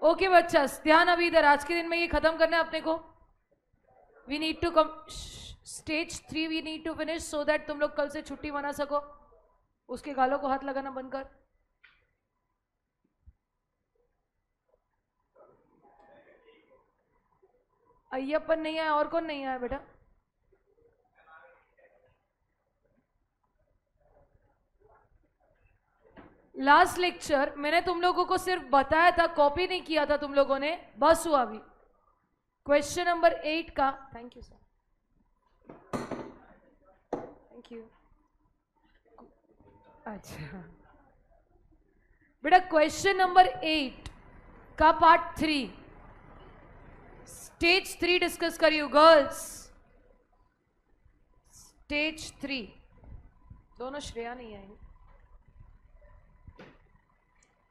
Okay बच्चा, ध्यान अभी इधर। आज के दिन में ये खत्म करना है अपने को। We need to come stage 3 we need to finish so that तुम लोग कल से छुट्टी मना सको। उसके गालों को हाथ लगाना बंद कर। अय्यप्पन नहीं आया, और कौन नहीं आया बेटा? लास्ट लेक्चर मैंने तुम लोगों को सिर्फ बताया था, कॉपी नहीं किया था तुम लोगों ने, बस हुआ अभी। क्वेश्चन नंबर 8 का, thank you sir, thank you. अच्छा बेटा, क्वेश्चन नंबर 8 का पार्ट 3 स्टेज 3 डिस्कस करियो गर्ल्स। स्टेज 3 दोनों श्रेया नहीं आएंगी,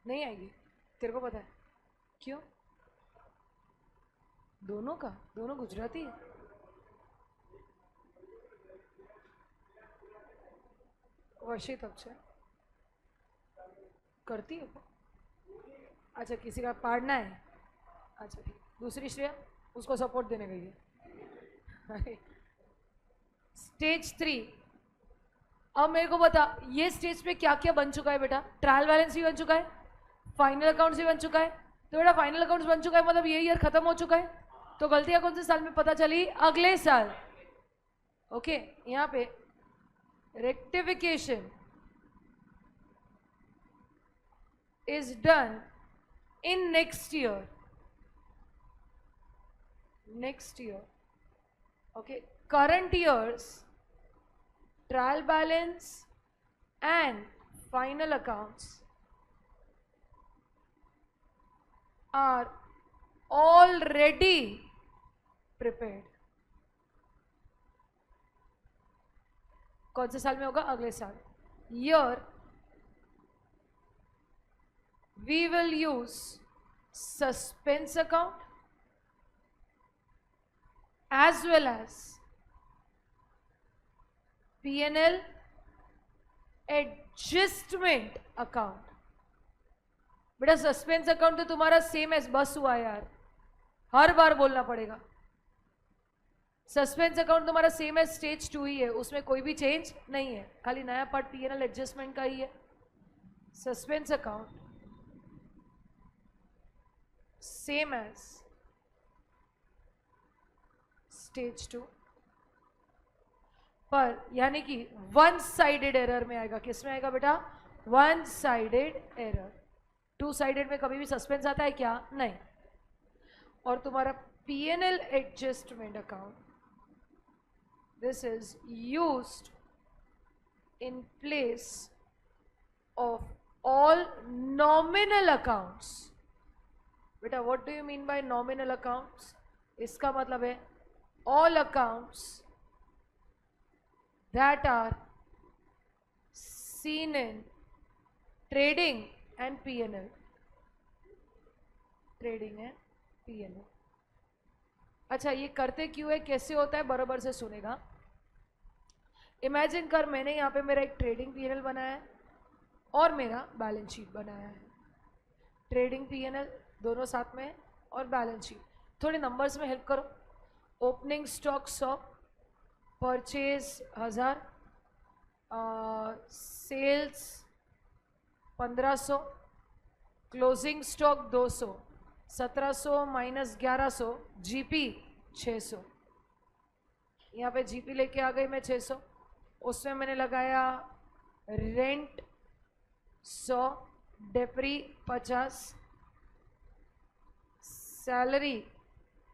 नहीं आएगी, तेरे को पता है क्यों? दोनों का, दोनों गुजराती है। वर्षी तब से करती है वो। अच्छा, किसी का पाड़ना है। अच्छा ठीक। दूसरी श्रेया, उसको सपोर्ट देने गई है। स्टेज 3, अब मेरे को बता, ये स्टेज पे क्या क्या बन चुका है बेटा? ट्रायल बैलेंस भी बन चुका है, फाइनल अकाउंट्स भी बन चुका है। तो बेटा फाइनल अकाउंट्स बन चुका है मतलब ये ईयर खत्म हो चुका है। तो गलतियां कौन से साल में पता चली? अगले साल। ओके, यहाँ पे rectification is done in next year. Next year. Okay. Current year's trial balance and final accounts are already prepared. कौन से साल में होगा? अगले साल। Year we will use suspense account as well as P&L adjustment account. बेटा suspense account तो तुम्हारा सेम है, बस हुआ यार, हर बार बोलना पड़ेगा। सस्पेंस अकाउंट तुम्हारा सेम है, स्टेज 2 ही है, उसमें कोई भी चेंज नहीं है, खाली नया पार्ट P&L एडजस्टमेंट का ही है। Suspense account same as stage 2, पर यानी कि वन साइडेड एरर में आएगा। किस में आएगा बेटा? One sided error. Two sided में कभी भी सस्पेंस आता है क्या? नहीं। और तुम्हारा P&L adjustment account, this is used in place of all nominal accounts. बेटा what do you mean by nominal accounts? इसका मतलब है all accounts that are seen in trading and P&L. Trading and P&L. अच्छा, ये करते क्यों है, कैसे होता है, बराबर से सुनेगा। इमेजिन कर, मैंने यहाँ पे मेरा एक ट्रेडिंग P&L बनाया है और मेरा बैलेंस शीट बनाया है। ट्रेडिंग P&L दोनों साथ में है और बैलेंस शीट। थोड़े नंबर्स में हेल्प करो। Opening stock 100, purchase 1000, sales 1500, closing stock 200, 1700 minus 1100, GP 600। यहाँ पे जीपी लेके आ गई मैं 600, उसमें मैंने लगाया रेंट 100, डेप्री 50, सैलरी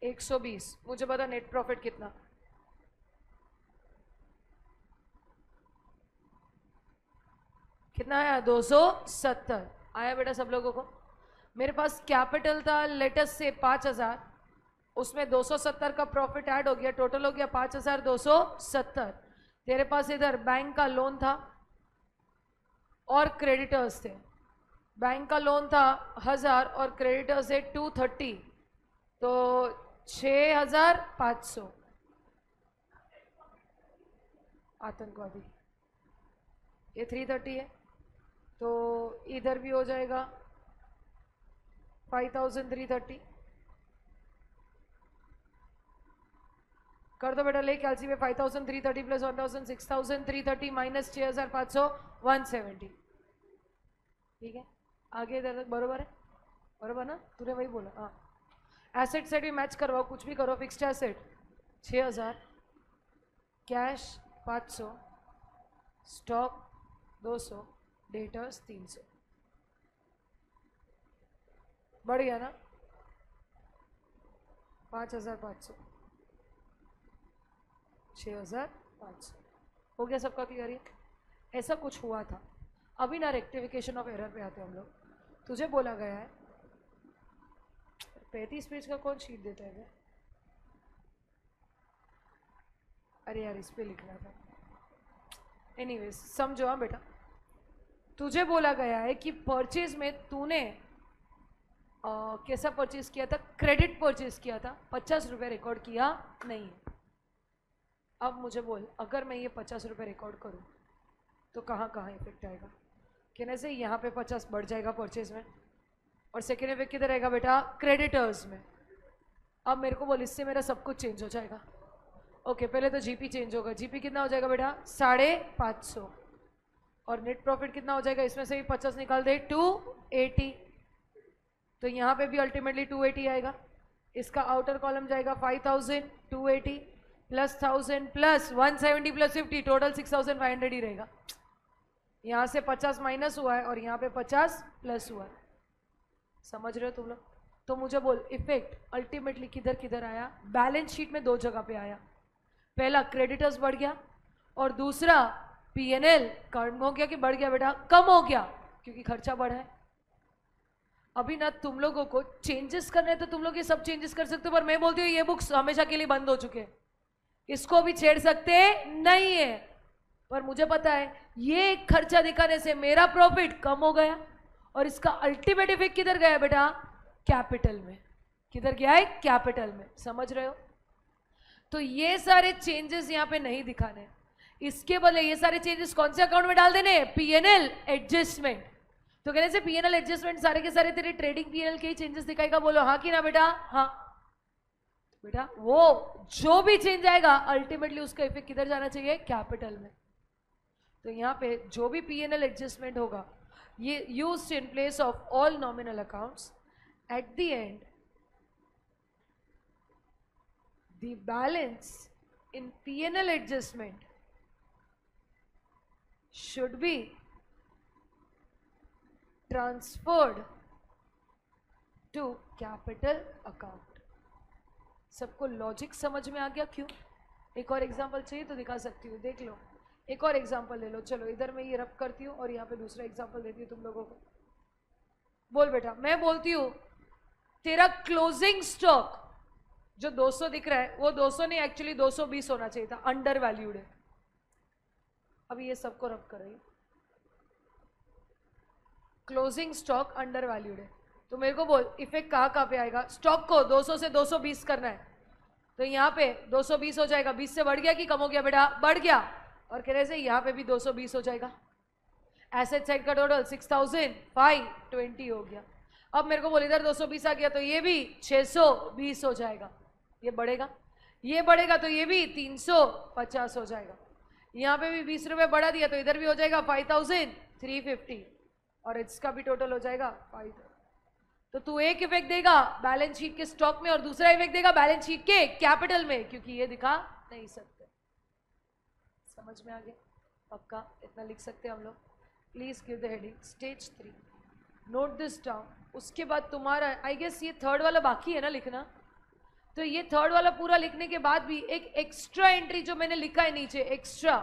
120। मुझे बता नेट प्रॉफिट कितना? कितना आया? 270 आया बेटा सब लोगों को। मेरे पास कैपिटल था लेटेस्ट से 5000, उसमें 270 का प्रॉफिट ऐड हो गया, टोटल हो गया 5270। तेरे पास इधर बैंक का लोन था और क्रेडिटर्स थे। बैंक का लोन था 1000 और क्रेडिटर्स है 230, तो 6500। आतंकवादी ये 330 है, तो इधर भी हो जाएगा 5330 कर दो बेटा, ले कैलसी में 5330 प्लस 1000 6330 माइनस 6500 170। ठीक है, आगे इधर तक बरोबर है, बरोबर ना, तूने वही बोला। हाँ, एसेट सेट भी मैच करवाओ, कुछ भी करो। Fixed asset 6000, cash 500, stock 200, debtors 300। बढ़ गया ना, 5500, 6500 हो गया सबका क्लियर है। ऐसा कुछ हुआ था। अभी ना रेक्टिफिकेशन ऑफ एरर पे आते हम लोग। तुझे बोला गया है 35 पेज का कौन शीट देता है क्या? अरे यार इस पे लिखना था। एनीवेज समझो। हाँ बेटा, तुझे बोला गया है कि परचेज में तूने कैसा परचेज किया था? क्रेडिट परचेज किया था, 50 रुपये रिकॉर्ड किया नहीं है। अब मुझे बोल, अगर मैं ये 50 रुपये रिकॉर्ड करूँ तो कहाँ कहाँ इफेक्ट आएगा? कहने से यहाँ पे 50 बढ़ जाएगा परचेज में, और सेकेंड इफेक्ट किधर रहेगा बेटा? क्रेडिटर्स में। अब मेरे को बोल, इससे मेरा सब कुछ चेंज हो जाएगा। ओके, पहले तो जीपी चेंज होगा। जीपी कितना हो जाएगा बेटा? 550। और नेट प्रॉफिट कितना हो जाएगा? इसमें से भी 50 निकाल दे, 280। तो यहाँ पे भी अल्टीमेटली 280 आएगा। इसका आउटर कॉलम जाएगा 5000, 280 प्लस 1000 प्लस 170 प्लस 50, टोटल 6500 ही रहेगा। यहाँ से 50 माइनस हुआ है और यहाँ पे 50 प्लस हुआ है। समझ रहे हो तुम लोग? तो मुझे बोल, इफेक्ट अल्टीमेटली किधर किधर आया? बैलेंस शीट में दो जगह पे आया। पहला क्रेडिटर्स बढ़ गया, और दूसरा पीएनएल कम हो गया कि बढ़ गया बेटा? कम हो गया, क्योंकि खर्चा बढ़ा है। अभी ना तुम लोगों को चेंजेस करने हैं तो तुम लोग ये सब चेंजेस कर सकते हो, पर मैं बोलती हूँ ये बुक्स हमेशा के लिए बंद हो चुके हैं, इसको भी छेड़ सकते नहीं है। पर मुझे पता है ये खर्चा दिखाने से मेरा प्रॉफिट कम हो गया, और इसका अल्टीमेट इफेक्ट किधर गया बेटा? कैपिटल में। किधर गया है? कैपिटल में। समझ रहे हो? तो ये सारे चेंजेस यहाँ पे नहीं दिखाने, इसके बदले ये सारे चेंजेस कौन से अकाउंट में डाल देने? PNL adjustment. तो कहने से पीएनएल एडजस्टमेंट सारे के सारे तेरे ट्रेडिंग पीएनएल के ही चेंजेस दिखाएगा। बोलो हाँ कि ना बेटा? हाँ बेटा, वो जो भी चेंज आएगा अल्टीमेटली उसका इफेक्ट किधर जाना चाहिए? कैपिटल में। तो यहाँ पे जो भी पीएनएल एडजस्टमेंट होगा, ये used in place of all nominal accounts, at the end the balance in P&L adjustment should be transferred to capital account। सबको लॉजिक समझ में आ गया? क्यों? एक और एग्जांपल चाहिए तो दिखा सकती हूँ, देख लो। एक और एग्जांपल ले लो। चलो इधर मैं ये रब करती हूँ और यहाँ पे दूसरा एग्जांपल देती हूँ तुम लोगों को। बोल बेटा, मैं बोलती हूँ तेरा क्लोजिंग स्टॉक जो 200 दिख रहा है वो 200 नहीं, एक्चुअली 220 होना चाहिए था, अंडर वैल्यूड है। अभी ये सबको रब कर रही है, क्लोजिंग स्टॉक अंडर वैल्यूड है। तो मेरे को बोल इफेक्ट कहाँ कहाँ पे आएगा? स्टॉक को 200 से 220 करना है, तो यहाँ पे 220 हो जाएगा। 20 से बढ़ गया कि कम हो गया बेटा? बढ़ गया। और कह रहे से यहाँ पे भी 220 हो जाएगा। एसेट साइड का टोटल 6520 हो गया। अब मेरे को बोल इधर 220 आ गया, तो ये भी 620 हो जाएगा। ये बढ़ेगा, ये बढ़ेगा तो ये भी 350 हो जाएगा। यहाँ पे भी 20 रुपये बढ़ा दिया तो इधर भी हो जाएगा 5350, और इसका भी टोटल हो जाएगा 5। तो तू एक इफेक्ट देगा बैलेंस शीट के स्टॉक में और दूसरा इफेक्ट देगा बैलेंस शीट के कैपिटल में, क्योंकि ये दिखा नहीं सकते। समझ में आ गया? पक्का इतना लिख सकते हैं हम लोग। Please give the heading stage 3, note this down. उसके बाद तुम्हारा आई गेस ये थर्ड वाला बाकी है ना लिखना, तो ये थर्ड वाला पूरा लिखने के बाद भी एक एक्स्ट्रा एंट्री जो मैंने लिखा है नीचे एक्स्ट्रा,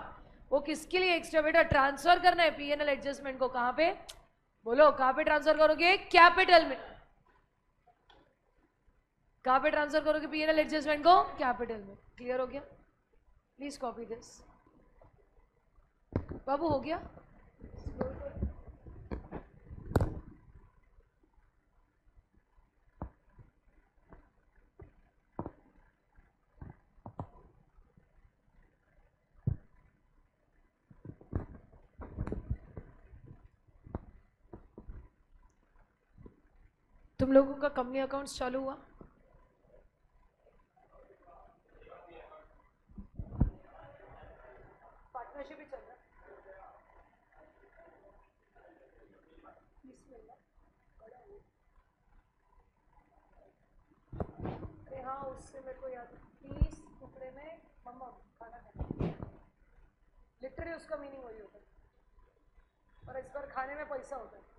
वो किसके लिए एक्स्ट्रा बेटा? ट्रांसफर करना है पीएनएल एडजस्टमेंट को। कहां पे? बोलो कहां पे ट्रांसफर करोगे? कैपिटल में। कहां पे ट्रांसफर करोगे पीएनएल एडजस्टमेंट को? कैपिटल में। क्लियर हो गया? Please copy this. बाबू हो गया? तुम लोगों का कंपनी अकाउंट्स चालू हुआ? पार्टनरशिप ही चल रहा है? अरे हाँ, उससे मेरे को याद, 30 टुकड़े में मम्मा खाना खाना, लिटरली उसका मीनिंग वही होता है, और इस बार खाने में पैसा होता है।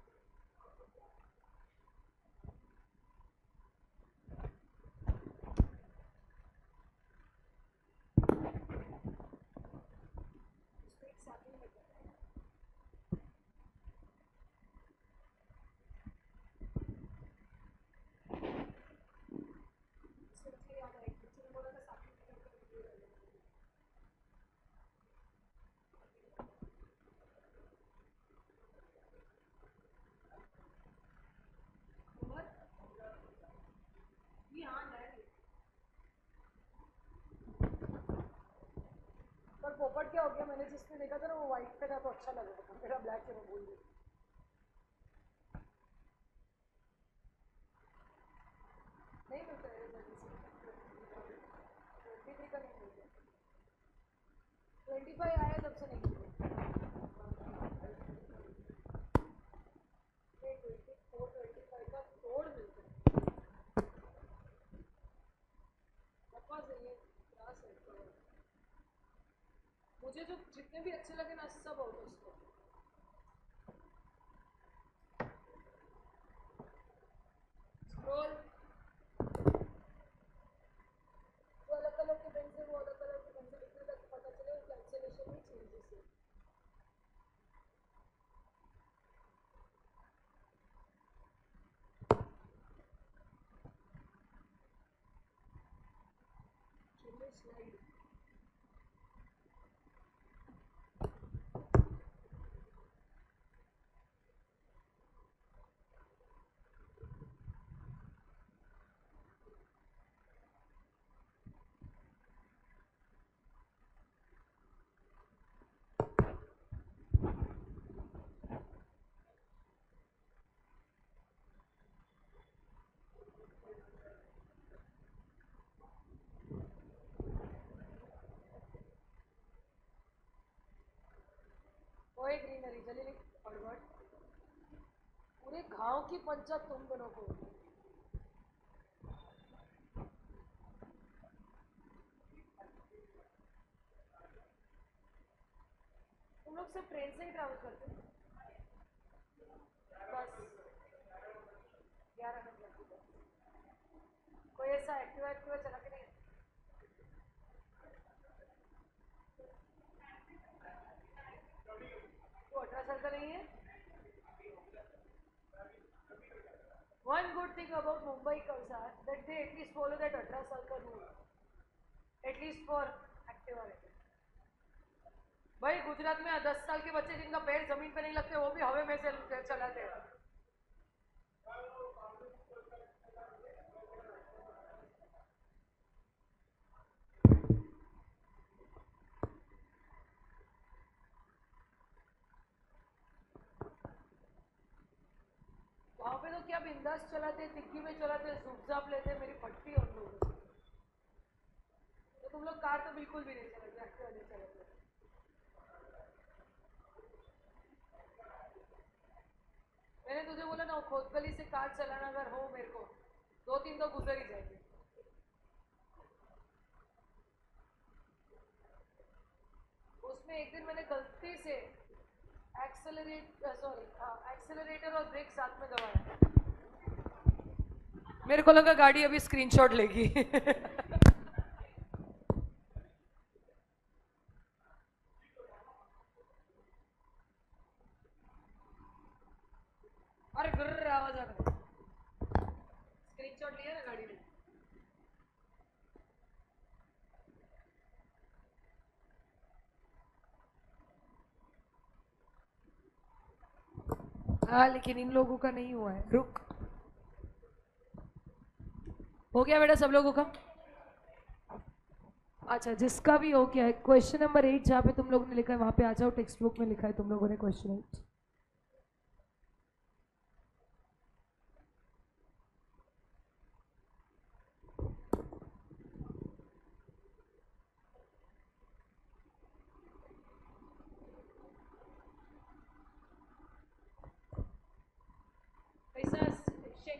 पर पोपट क्या हो गया, मैंने जिसमें देखा था ना वो व्हाइट पे था तो अच्छा लग रहा था, मेरा ब्लैक है, मैं भूल गई। नहीं मिलता है 23 का नहीं मिलता, 25 आया तब से नहीं मिलता। 24 25 का तोड़ मिलता है, बकवास है ये, क्लास है। मुझे जो जितने भी अच्छे लगे ना सब आउट उसको। स्क्रॉल, वो अलग अलग के पेन से, वो अलग अलग के पेन से लिखने तक पता चले कैंसिलेशन में चेंजेस है। स्लाइड ओए ग्रीनरी जल्दी लिख, फॉरवर्ड। पूरे घाव की पंचायत तुम दोनों को। तुम लोग सिर्फ ट्रेन से ही ट्रैवल करते हो? बस 11 मिनट लगती है। कोई ऐसा एक्टिवा एक्टिवा चला के नहीं? वो 18 साल का नहीं है? One good thing about Mumbai Kavsar that they at least follow that 18 साल का rule, at least for Activa रहते। भाई गुजरात में 10 साल के बच्चे जिनका पैर जमीन पे नहीं लगते वो भी हवा में से चलाते हैं। वहां पे तो क्या बिंदास चलाते, डिग्गी में चलाते, जुपजाप लेते, मेरी फटती है उन लोगों से। तो तुम लोग कार तो बिल्कुल भी नहीं चलाते, एक्टिवा नहीं चलाते। मैंने तुझे बोला ना, खोदगली से कार चलाना अगर हो मेरे को, 2-3 तो गुजर ही जाएंगे। उसमें एक दिन मैंने गलती से एक्सेलरेटर और ब्रेक साथ में दबाया, मेरे को लगा गाड़ी अभी स्क्रीनशॉट लेगी। अरे गुर्र आवाज आ रहा है, स्क्रीनशॉट लिया ना गाड़ी में। हाँ लेकिन इन लोगों का नहीं हुआ है, रुक। हो गया बेटा सब लोगों का? अच्छा जिसका भी हो गया है, क्वेश्चन नंबर 8 जहाँ पे तुम लोगों ने लिखा है वहां पे आ जाओ, टेक्स्ट बुक में लिखा है तुम लोगों ने क्वेश्चन 8।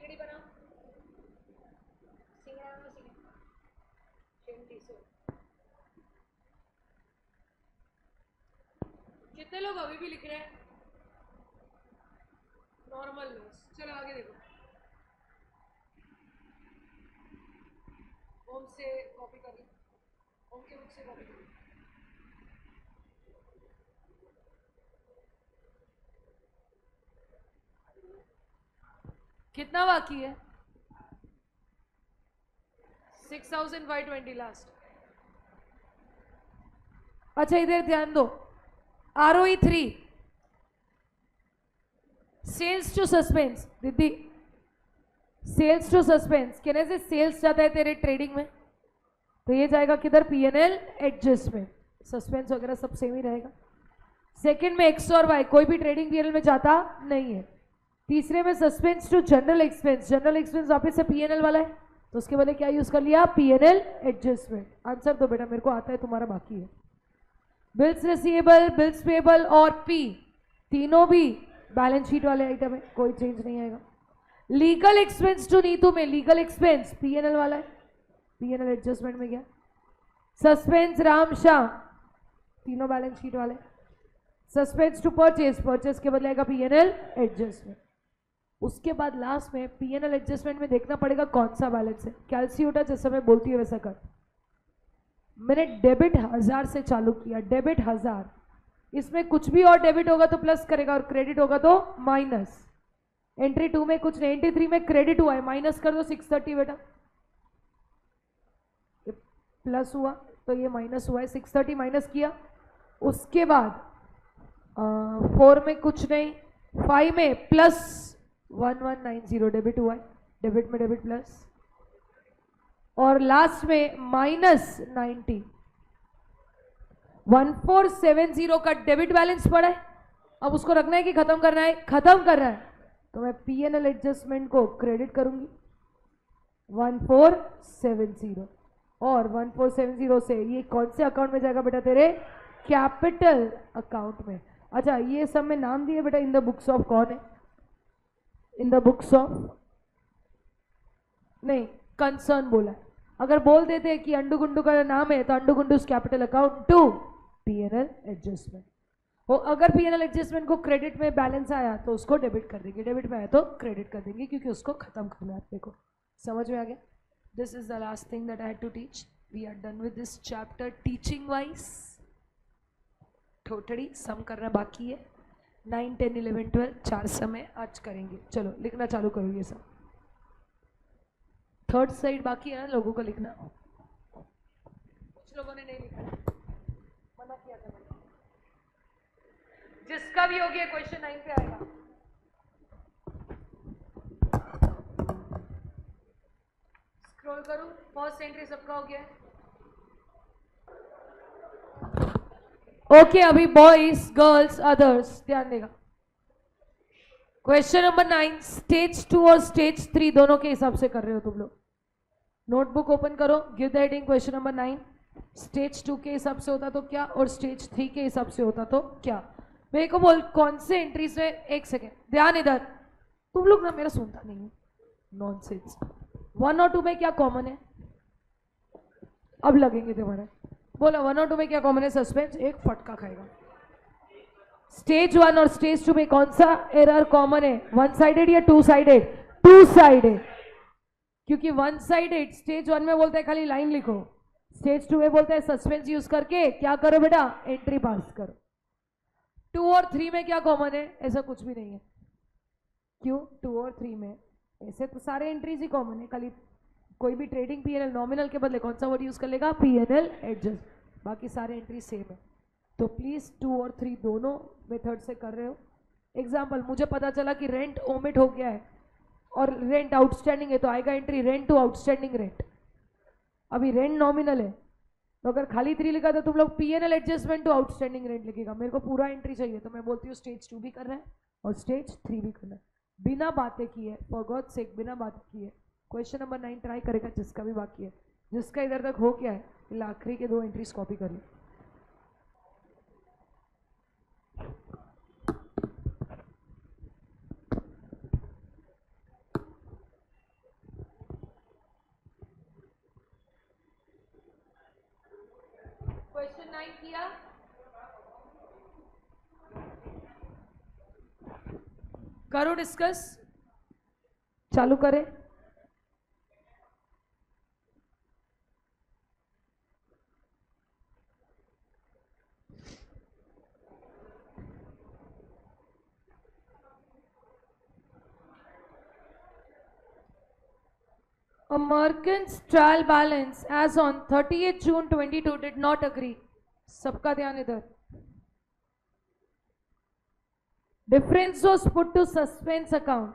सिंगड़ी बनाओ, सिंगड़ा बनाओ, सिंगड़ी कितने लोग अभी भी लिख रहे हैं? Normal loss. चलो आगे देखो, ओम से कॉपी कर ली, ओम के बुक से कॉपी कर ली। कितना बाकी है? 6000/20 लास्ट। अच्छा इधर ध्यान दो, ROE 3 सेल्स टू सस्पेंस। दीदी सेल्स टू सस्पेंस कहने से सेल्स जाता है तेरे ट्रेडिंग में, तो ये जाएगा किधर? PNL adjustment. सस्पेंस वगैरह सब सेम ही रहेगा। सेकंड में X और Y कोई भी ट्रेडिंग PNL में जाता नहीं है। तीसरे में suspense to general expense, general expense वापस से PNL वाला है, तो उसके बदले क्या यूज कर लिया? PNL adjustment. आंसर दो बेटा, मेरे को आता है, तुम्हारा बाकी है। बिल्स रिसीवेबल, बिल्स पेबल और P तीनों भी बैलेंस शीट वाले आइटम है, कोई चेंज नहीं आएगा। लीगल एक्सपेंस टू नीतू में लीगल एक्सपेंस PNL वाला है, PNL एडजस्टमेंट में गया। सस्पेंस राम श्याम तीनों बैलेंस शीट वाले। सस्पेंस टू परचेज, परचेज के बदले आएगा PNL एडजस्टमेंट। उसके बाद लास्ट में PNL एडजस्टमेंट में देखना पड़ेगा कौन सा बैलेंस है। कैलसीटा जैसा मैं बोलती हूँ वैसा कर। मैंने डेबिट 1000 से चालू किया, डेबिट 1000, इसमें कुछ भी और डेबिट होगा तो प्लस करेगा और क्रेडिट होगा तो माइनस। एंट्री 2 में कुछ नहीं, एंट्री 3 में क्रेडिट हुआ है, माइनस कर दो 630 बेटा, प्लस हुआ तो ये माइनस हुआ है, 630 माइनस किया। उसके बाद 4 में कुछ नहीं, 5 में प्लस 1190 डेबिट हुआ है, डेबिट में डेबिट प्लस, और लास्ट में माइनस 90। 1470 का डेबिट बैलेंस पड़ा है। अब उसको रखना है कि खत्म करना है? खत्म करना है, तो मैं PNL एडजस्टमेंट को क्रेडिट करूंगी 1470, और 1470 से ये कौन से अकाउंट में जाएगा बेटा? तेरे कैपिटल अकाउंट में। अच्छा ये सब में नाम दिए बेटा, इन द बुक्स ऑफ कौन है? इन द बुक्स ऑफ नहीं, कंसर्न बोला है। अगर बोल देते कि अंडू गुंडू का नाम है तो अंडू गुंडू capital account to PNL adjustment. और अगर PNL एडजस्टमेंट को क्रेडिट में बैलेंस आया तो उसको डेबिट कर देंगे, डेबिट में आया तो क्रेडिट कर देंगे, क्योंकि उसको खत्म करना है। देखो समझ में आ गया? This is the last thing that I had to teach. We are done with this chapter teaching wise. थोड़ी सम करना बाकी है। 9, 10, 11, 12 4 समय आज करेंगे। चलो लिखना चालू करो ये सब। थर्ड साइड बाकी है ना लोगों को लिखना, कुछ लोगों ने नहीं लिखा, मना किया था मैंने। जिसका भी हो गया क्वेश्चन 9 पे आएगा। स्क्रॉल करूं, फर्स्ट एंट्री सबका हो गया है। ओके अभी बॉयज गर्ल्स अदर्स ध्यान देगा। क्वेश्चन नंबर 9 स्टेज 2 और स्टेज 3 दोनों के हिसाब से कर रहे हो तुम लोग। नोटबुक ओपन करो, give the heading question number 9। Stage 2 के हिसाब से होता तो क्या, और स्टेज 3 के हिसाब से होता तो क्या। मेरे को बोल कौन से एंट्री से, एक सेकेंड ध्यान इधर, तुम लोग ना मेरा सुनता नहीं है, नॉनसेंस। 1 और 2 में क्या कॉमन है? अब लगेंगे तुम्हारे। बोला 1 और 2 में क्या कॉमन है? सस्पेंस एक फटका खाएगा। स्टेज 1 और स्टेज 2 में कौन सा एरर कॉमन है? 1 साइडेड या 2 साइडेड? 2 साइडेड, क्योंकि 1 साइडेड स्टेज 1 में बोलता है खाली लाइन लिखो, स्टेज 2 में बोलता है सस्पेंस यूज करके क्या करो बेटा? एंट्री पास करो। 2 और 3 में क्या कॉमन है? ऐसा कुछ भी नहीं है। क्यों? 2 और 3 में ऐसे तो सारे एंट्रीज ही कॉमन है, खाली कोई भी ट्रेडिंग PNL नॉमिनल के बदले कौन सा वर्ड यूज कर लेगा? PNL adjust. बाकी सारे एंट्री सेम है। तो प्लीज 2 और 3 दोनों मेथड से कर रहे हो। एग्जाम्पल, मुझे पता चला कि रेंट ओमिट हो गया है और रेंट आउटस्टैंडिंग है, तो आएगा entry rent to outstanding rent. अभी रेंट नॉमिनल है, तो अगर खाली 3 लिखा तो तुम लोग PNL adjustment to outstanding rent लिखेगा। मेरे को पूरा एंट्री चाहिए, तो मैं बोलती हूँ स्टेज 2 भी करना है और स्टेज 3 भी करना है, बिना बातें किए, फॉर गॉड सेक बिना बातें किए। क्वेश्चन नंबर 9 ट्राई करेगा जिसका भी बाकी है। जिसका इधर तक हो गया है आखिरी के 2 एंट्रीज कॉपी कर लो। 9 किया, करो डिस्कस, चालू करें। A merchant's trial balance as on 30th June 22 did not agree. सबका ध्यान इधर। Difference was put to suspense account.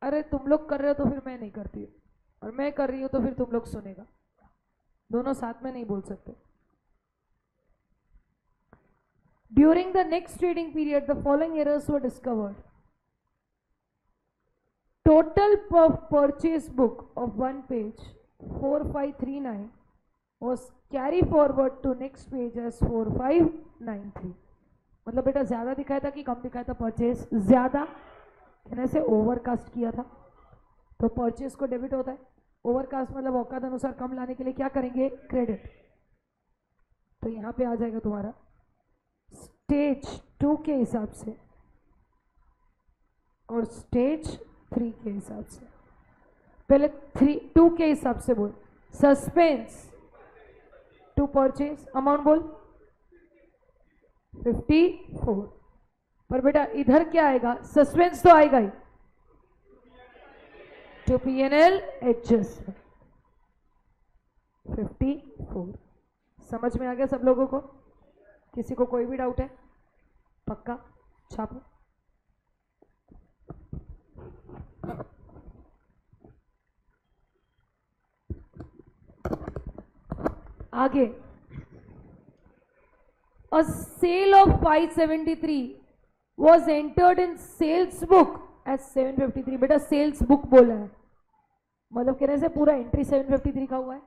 अरे तुम लोग कर रहे हो तो फिर मैं नहीं करती हूँ, और मैं कर रही हूँ तो फिर तुम लोग सुनेगा, दोनों साथ में नहीं बोल सकते। During the next trading period, the following errors were discovered. Total purchase book of one page 4539 was carried forward to next page as 4593. मतलब बेटा ज्यादा दिखाया था कि कम दिखाया था? परचेज ज्यादा, ऐसे ओवरकास्ट किया था तो परचेज को डेबिट होता है। ओवरकास्ट मतलब औकात अनुसार कम लाने के लिए क्या करेंगे? क्रेडिट। तो यहां पे आ जाएगा तुम्हारा स्टेज 2 के हिसाब से और स्टेज 3 के हिसाब से। पहले 2 के हिसाब से बोल। सस्पेंस टू परचेज अमाउंट बोल 54। पर बेटा इधर क्या आएगा? सस्पेंस तो आएगा ही, टू P&L एडजस्टमेंट 54। समझ में आ गया सब लोगों को? किसी को कोई भी डाउट है? पक्का छापो। आगे, a sale of 573 was entered in sales book as 753। बेटा सेल्स बुक बोला है, मतलब कहने से पूरा एंट्री 753 का हुआ है।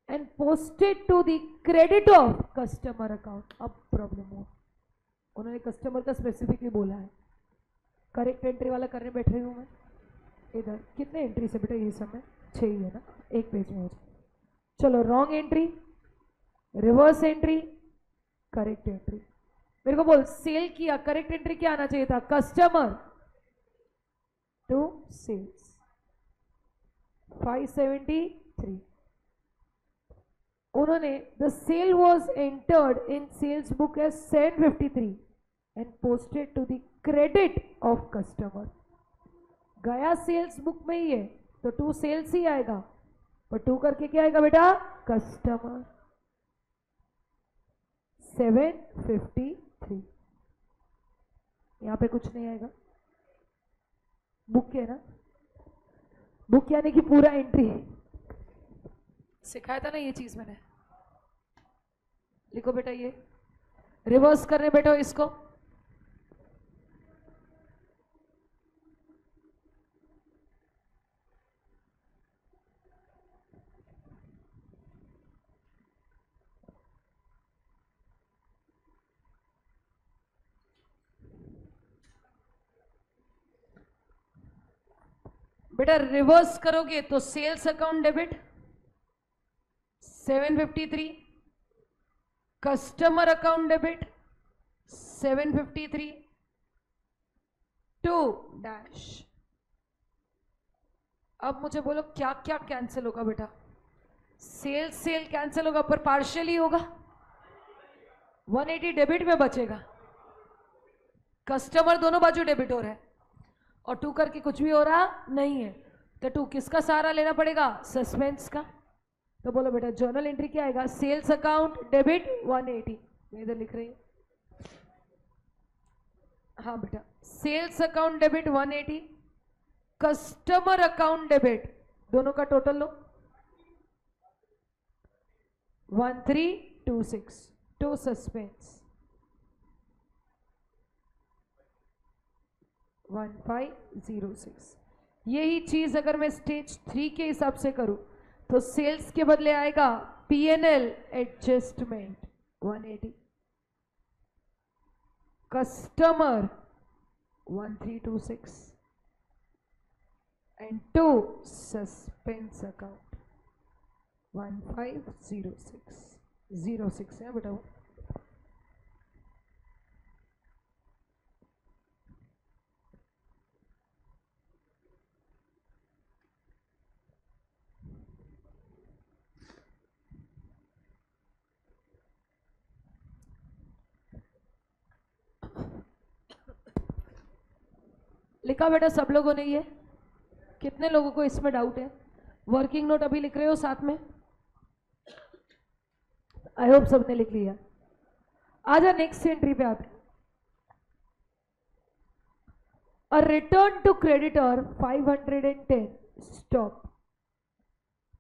And posted to the credit of customer account. अब प्रॉब्लम हुआ, उन्होंने कस्टमर का स्पेसिफिकली बोला है। करेक्ट एंट्री वाला करने बैठ रही हूँ मैं इधर। कितने एंट्री से बेटा? ये समय 6 ही है ना, एक पेज में हो जाए। चलो wrong entry, reverse entry, correct entry. मेरे को बोल, सेल किया, करेक्ट एंट्री क्या आना चाहिए था? Customer to sales 573। उन्होंने the sale was entered in sales book as 753 and posted to the credit of customer. गया सेल्स बुक में ही है तो 2 सेल्स ही आएगा, पर 2 करके क्या आएगा बेटा? कस्टमर 753। यहां पे कुछ नहीं आएगा। बुक है ना, बुक यानी कि पूरा एंट्री। सिखाया था ना ये चीज मैंने। लिखो बेटा, ये रिवर्स करने बैठो इसको। बेटा रिवर्स करोगे तो sales account debit 753, customer account debit 753, to dash. अब मुझे बोलो क्या क्या कैंसिल होगा बेटा? सेल कैंसिल होगा, पर पार्शियली होगा। 180 डेबिट में बचेगा, कस्टमर दोनों बाजू डेबिट हो रहा है और 2 करके कुछ भी हो रहा नहीं है। तो 2 किसका सहारा लेना पड़ेगा? सस्पेंस का। तो बोलो बेटा जर्नल एंट्री क्या आएगा? Sales account debit 180। मैं इधर लिख रही हूँ, हाँ बेटा, sales account debit 180, customer account debit दोनों का टोटल लो 1326 टू सस्पेंस 1506। यही चीज अगर मैं स्टेज 3 के हिसाब से करूं तो सेल्स के बदले आएगा P&L adjustment 180, customer 1326 and to suspense account 1506। 06 है बेटा वो। लिखा बेटा सब लोगों ने ये? कितने लोगों को इसमें डाउट है? वर्किंग नोट अभी लिख रहे हो साथ में? आई होप सबने लिख लिया। आजा नेक्स्ट एंट्री पे आते। अ रिटर्न टू क्रेडिटर 510 स्टॉप।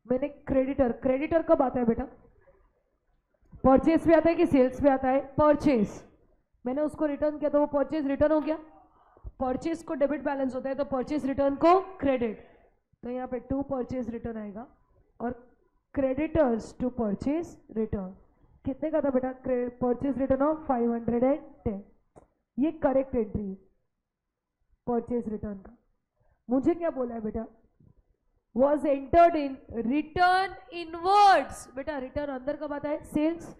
मैंने क्रेडिटर कब आता है बेटा? परचेस पे आता है कि सेल्स पे आता है? परचेस। मैंने उसको रिटर्न किया तो वो परचेस रिटर्न हो गया। परचेस को डेबिट बैलेंस होता है तो परचेस रिटर्न को क्रेडिट। तो यहाँ पे टू परचेस रिटर्न आएगा और क्रेडिटर्स टू परचेस रिटर्न कितने का था बेटा? Purchase return of 510। ये करेक्ट एंट्री है परचेस रिटर्न का। मुझे क्या बोला है बेटा? Was entered in return inwards. बेटा रिटर्न अंदर कब आता है? सेल्स।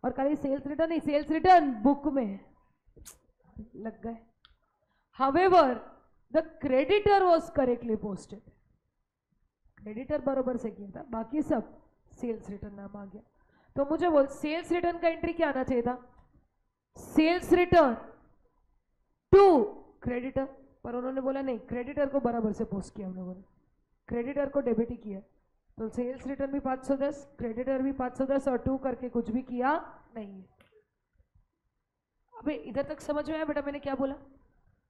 और खाली सेल्स रिटर्न नहीं, सेल्स रिटर्न बुक में लग गए। However, the creditor was correctly posted. Creditor बरोबर से किया था, बाकी सब सेल्स रिटर्न नाम आ गया। तो मुझे बोल सेल्स रिटर्न का एंट्री क्या आना चाहिए था? सेल्स रिटर्न टू क्रेडिटर, पर उन्होंने बोला नहीं, क्रेडिटर को बराबर से पोस्ट किया हम लोगों ने, क्रेडिटर को डेबिट ही किया। तो सेल्स रिटर्न भी 510, क्रेडिटर भी 510 और टू करके कुछ भी किया नहीं है। अबे इधर तक समझ में आया बेटा मैंने क्या बोला?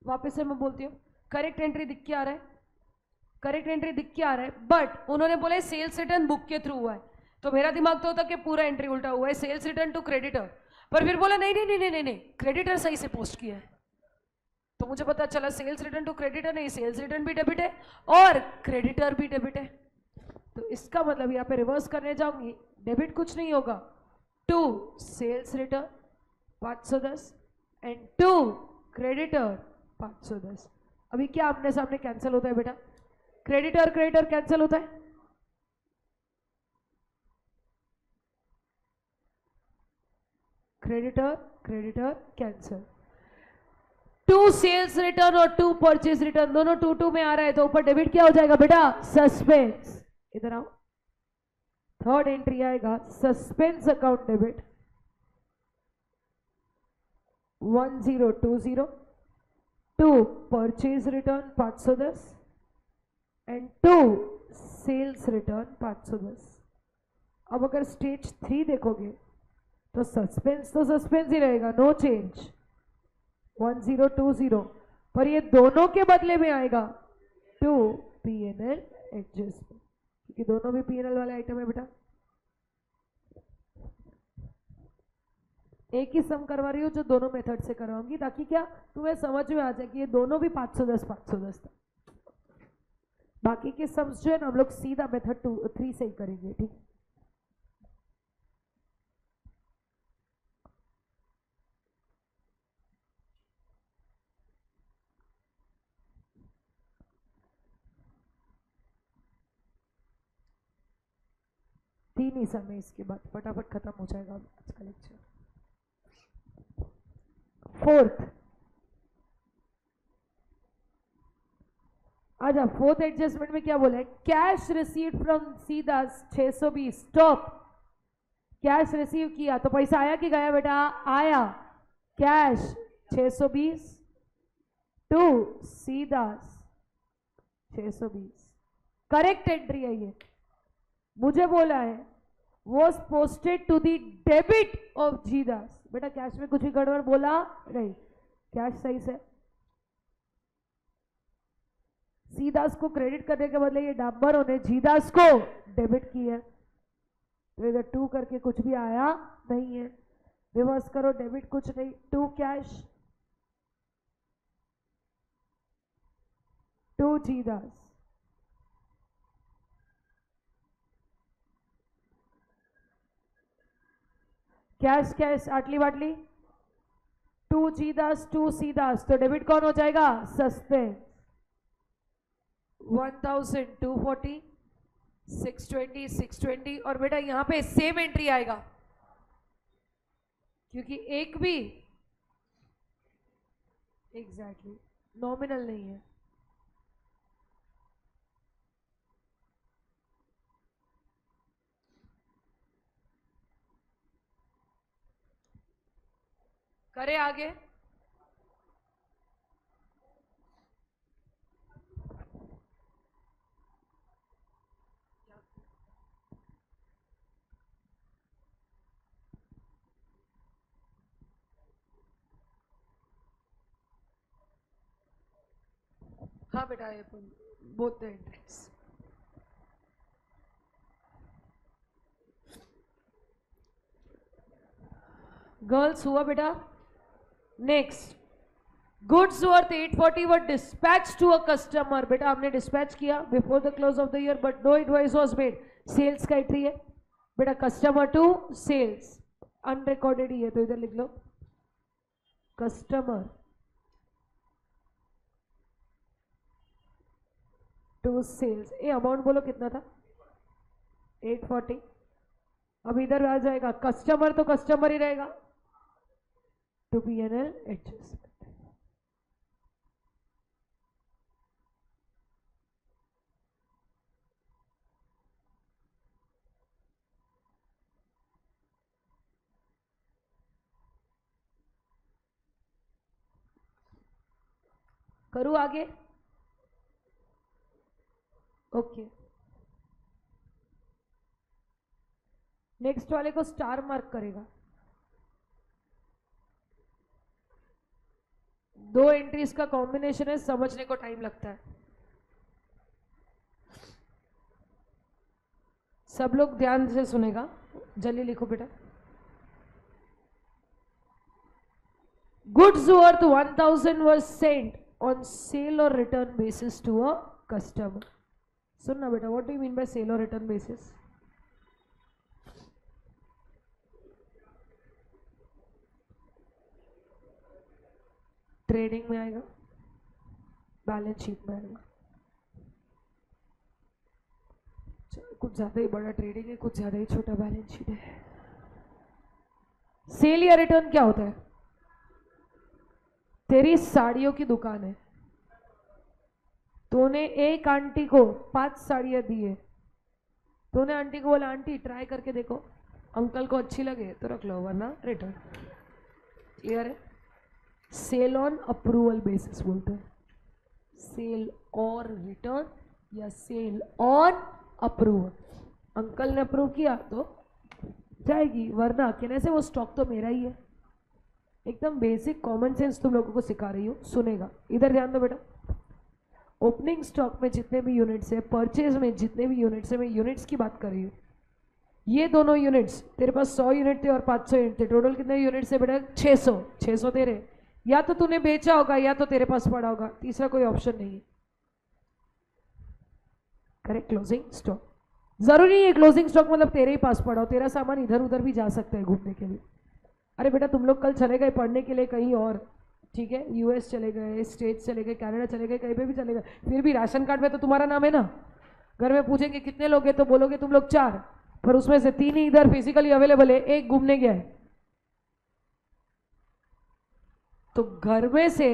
वापस से मैं बोलती हूँ, करेक्ट एंट्री दिख के आ रहा है, करेक्ट एंट्री दिख के आ रहा है, बट उन्होंने बोला सेल्स रिटर्न बुक के थ्रू हुआ है। तो मेरा दिमाग तो होता कि पूरा एंट्री उल्टा हुआ है, सेल्स रिटर्न टू क्रेडिटर, पर फिर बोला नहीं नहीं नहीं नहीं नहीं नहीं, क्रेडिटर सही से पोस्ट किया है। तो मुझे पता चला सेल्स रिटर्न टू क्रेडिटर नहीं, सेल्स रिटर्न भी डेबिट है और क्रेडिटर भी डेबिट है। तो इसका मतलब यहाँ पे रिवर्स करने जाऊंगी, डेबिट कुछ नहीं होगा, to sales return 510 and to creditor 510। अभी क्या आमने सामने कैंसिल होता है बेटा? क्रेडिटर क्रेडिटर कैंसिल होता है, creditor creditor cancel. To sales return और टू परचेज रिटर्न दोनों टू टू में आ रहा है, तो ऊपर डेबिट क्या हो जाएगा बेटा? सस्पेंस। इधर आओ, थर्ड एंट्री आएगा suspense account debit 1020 to purchase return 510 and to sales return 510। अब अगर स्टेज 3 देखोगे तो सस्पेंस ही रहेगा, नो चेंज 1020, पर ये दोनों के बदले में आएगा टू P&L एडजस्टमेंट, क्योंकि दोनों भी P&L वाले आइटम है बेटा। एक ही सम करवा रही हूँ जो दोनों मेथड से करवाऊंगी, ताकि क्या तुम्हें समझ में आ जाए कि ये दोनों भी 510 था। बाकी के सम्स जो है ना हम लोग सीधा मेथड 3 से ही करेंगे, ठीक। तीन ही समय, इसके बाद फटाफट खत्म हो जाएगा आज का लेक्चर। फोर्थ, आजा फोर्थ एडजस्टमेंट में क्या बोला है? Cash received from Sidas 620 stop. Cash receive किया तो पैसा आया कि गया बेटा? आया। Cash 620 to Sidas 620, correct entry है ये। मुझे बोला है was posted to the debit of Jidas. बेटा कैश में कुछ भी गड़बड़ बोला नहीं, कैश सही से। सीदास को क्रेडिट करने के बदले ये डांबरों ने जीदास को डेबिट की है, तो इधर टू करके कुछ भी आया नहीं है। रिवर्स करो, डेबिट कुछ नहीं, to cash to Jidas. Cash cash आटली बाटली, टू जीदास टू सीदास, तो डेबिट कौन हो जाएगा? सस्पेंस 1240 620 620। और बेटा यहाँ पे सेम एंट्री आएगा, क्योंकि एक भी एग्जैक्टली नॉमिनल नहीं है। करे आगे। हाँ बेटा ये बोथ द एंट्रीज। गर्ल्स हुआ बेटा। Next, goods worth 840 were dispatch to a customer. बेटा हमने डिस्पैच किया before the close of the year but no invoice was made. Sales का एंट्री है बेटा, कस्टमर टू सेल्स, अनरिकॉर्डेड ही है तो इधर लिख लो कस्टमर टू सेल्स। ये अमाउंट बोलो कितना था? 840। अब इधर आ जाएगा कस्टमर तो कस्टमर ही रहेगा, टू P&L एडजस्टमेंट। करूँ आगे? ओके नेक्स्ट वाले को स्टार मार्क करेगा। दो एंट्रीज का कॉम्बिनेशन है, समझने को टाइम लगता है। सब लोग ध्यान से सुनेगा, जल्दी लिखो बेटा। Goods worth 1000 were sent on sale or return basis to a customer. सुनना बेटा, what do you mean by sale or return basis? Trading में आएगा, बैलेंस शीट में आएगा। कुछ ज्यादा ही बड़ा ट्रेडिंग है, कुछ ज्यादा ही छोटा बैलेंस शीट है। सेल या रिटर्न क्या होता है? तेरी साड़ियों की दुकान है, तूने एक आंटी को 5 साड़ियां दी है, तूने आंटी को बोला आंटी ट्राई करके देखो, अंकल को अच्छी लगे तो रख लो वरना रिटर्न। क्लियर है? सेल ऑन अप्रूवल बेसिस बोलते हैं, सेल और रिटर्न या सेल ऑन अप्रूवल। अंकल ने अप्रूव किया तो जाएगी, वरना कहने से वो स्टॉक तो मेरा ही है। एकदम बेसिक कॉमन सेंस तुम लोगों को सिखा रही हूँ, सुनेगा। इधर ध्यान दो बेटा, ओपनिंग स्टॉक में जितने भी यूनिट्स है, परचेज में जितने भी यूनिट्स है, मैं यूनिट्स की बात कर रही हूँ। ये दोनों यूनिट्स तेरे पास 100 यूनिट थे और 500 यूनिट थे, टोटल कितने यूनिट्स है बेटा? 600। 600 तेरे, या तो तूने बेचा होगा या तो तेरे पास पड़ा होगा, तीसरा कोई ऑप्शन नहीं है। करेक्ट? क्लोजिंग स्टॉक जरूरी नहीं है क्लोजिंग स्टॉक मतलब तेरे ही पास पड़ा हो, तेरा सामान इधर उधर भी जा सकता है घूमने के लिए। अरे बेटा तुम लोग कल चले गए पढ़ने के लिए कहीं और, ठीक है, यूएस चले गए, स्टेट्स चले गए, कनाडा चले गए, कहीं पे भी चले गए, फिर भी राशन कार्ड में तो तुम्हारा नाम है ना। घर में पूछेंगे कितने लोग हैं तो बोलोगे तुम लोग 4, पर उसमें से 3 ही इधर फिजिकली अवेलेबल है, 1 घूमने गया है। तो घर में से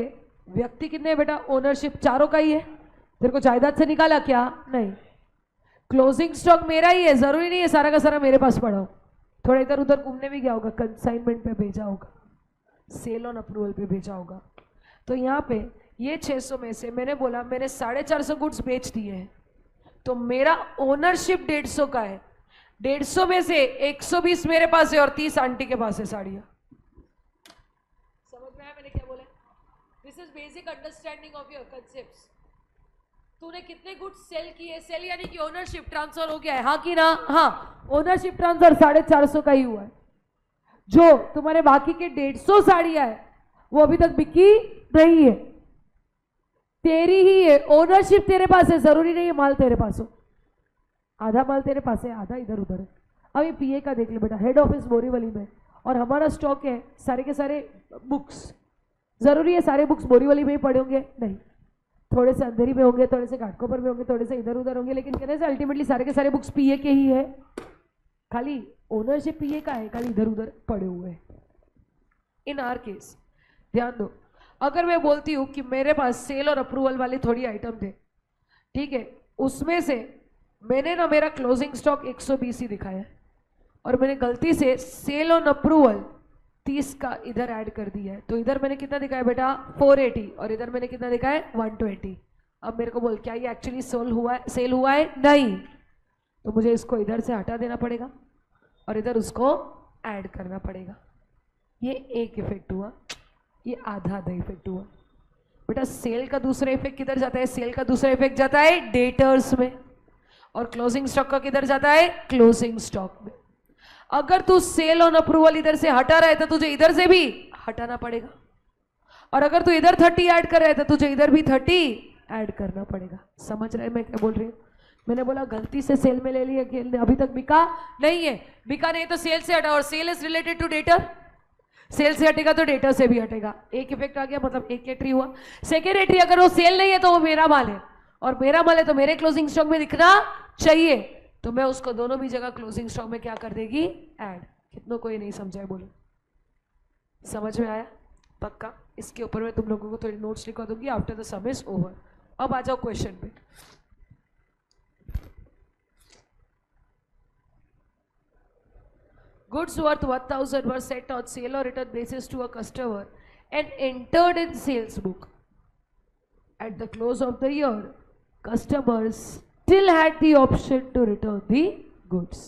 व्यक्ति कितने हैं बेटा? ओनरशिप चारों का ही है। तेरे को जायदाद से निकाला क्या? नहीं। क्लोजिंग स्टॉक मेरा ही है, जरूरी नहीं है सारा का सारा मेरे पास पड़ा हो, थोड़ा इधर उधर घूमने भी गया होगा, कंसाइनमेंट पे भेजा होगा, सेल ऑन अप्रूवल पे भेजा होगा। तो यहाँ पे ये 600 में से मैंने बोला मैंने 450 गुड्स बेच दिए हैं, तो मेरा ओनरशिप 150 का है। 150 में से 120 मेरे पास है और 30 आंटी के पास है साड़ियाँ। समझ में आया मैंने क्या बोला? This is basic understanding of your concepts. तूने कितने गुड्स सेल किए? सेल यानी कि ओनरशिप ट्रांसफर हो गया है, हाँ कि ना? हाँ, ओनरशिप ट्रांसफर 450 का ही हुआ है। जो तुम्हारे बाकी के 150 साड़ियां है वो अभी तक बिकी नहीं है, तेरी ही है, ओनरशिप तेरे पास है, जरूरी नहीं है माल तेरे पास हो। आधा माल तेरे पास है, आधा इधर उधर है। अब ये पीए का देख ले बेटा, हेड ऑफिस बोरीवली में, और हमारा स्टॉक है सारे के सारे बुक्स। जरूरी है सारे बुक्स बोरीवली में ही पड़े होंगे? नहीं, थोड़े से अंधेरी में होंगे, थोड़े से घाटकोपर में होंगे, थोड़े से इधर उधर होंगे, लेकिन कहने से अल्टीमेटली सारे के सारे बुक्स पीए के ही है, खाली ओनरशिप पीए का है, खाली इधर उधर पड़े हुए हैं। इन आर केस ध्यान दो, अगर मैं बोलती हूँ कि मेरे पास सेल और अप्रूवल वाली थोड़ी आइटम थे, ठीक है, उसमें से मैंने ना मेरा क्लोजिंग स्टॉक 120 ही दिखाया है और मैंने गलती से सेल ऑन अप्रूवल 30 का इधर ऐड कर दिया है, तो इधर मैंने कितना दिखाया बेटा 480 और इधर मैंने कितना दिखाया 120। अब मेरे को बोल क्या ये एक्चुअली सेल हुआ है? नहीं, तो मुझे इसको इधर से हटा देना पड़ेगा और इधर उसको ऐड करना पड़ेगा। ये एक इफेक्ट हुआ, ये आधा इफेक्ट हुआ। बेटा सेल का दूसरा इफेक्ट किधर जाता है? सेल का दूसरा इफेक्ट जाता है डेटर्स में और क्लोजिंग स्टॉक का किधर जाता है? क्लोजिंग स्टॉक में। अगर तू सेल ऑन अप्रूवल इधर से हटा रहा है तो तुझे इधर से भी हटाना पड़ेगा और अगर तू इधर 30 ऐड कर रहा है तो तुझे इधर भी 30 ऐड करना पड़ेगा। समझ रहे हैं मैं क्या बोल रही हूँ? मैंने बोला गलती से सेल में ले लिया कि अभी तक बिका नहीं है, बिका नहीं तो सेल से हटा और sale is related to debtor, sale से हटेगा तो डेटर से भी हटेगा। एक इफेक्ट आ गया, मतलब एक एंट्री हुआ। सेकेंड एंट्री अगर वो सेल नहीं है तो वो मेरा माल है और मेरा माल है तो मेरे क्लोजिंग स्टॉक में दिखना चाहिए, तो मैं उसको दोनों भी जगह क्लोजिंग स्टॉक में क्या कर देगी? ऐड। कितनों को ये नहीं समझा है बोलो? समझ में आया? पक्का? इसके ऊपर मैं तुम लोगों को थोड़ी नोट्स लिखवा दूंगी after the some is over. अब आ जाओ क्वेश्चन पे। Goods worth 1000 were sent on sale or return basis to a customer and entered in sales book. At the close of the year, customers still had the option to return the goods.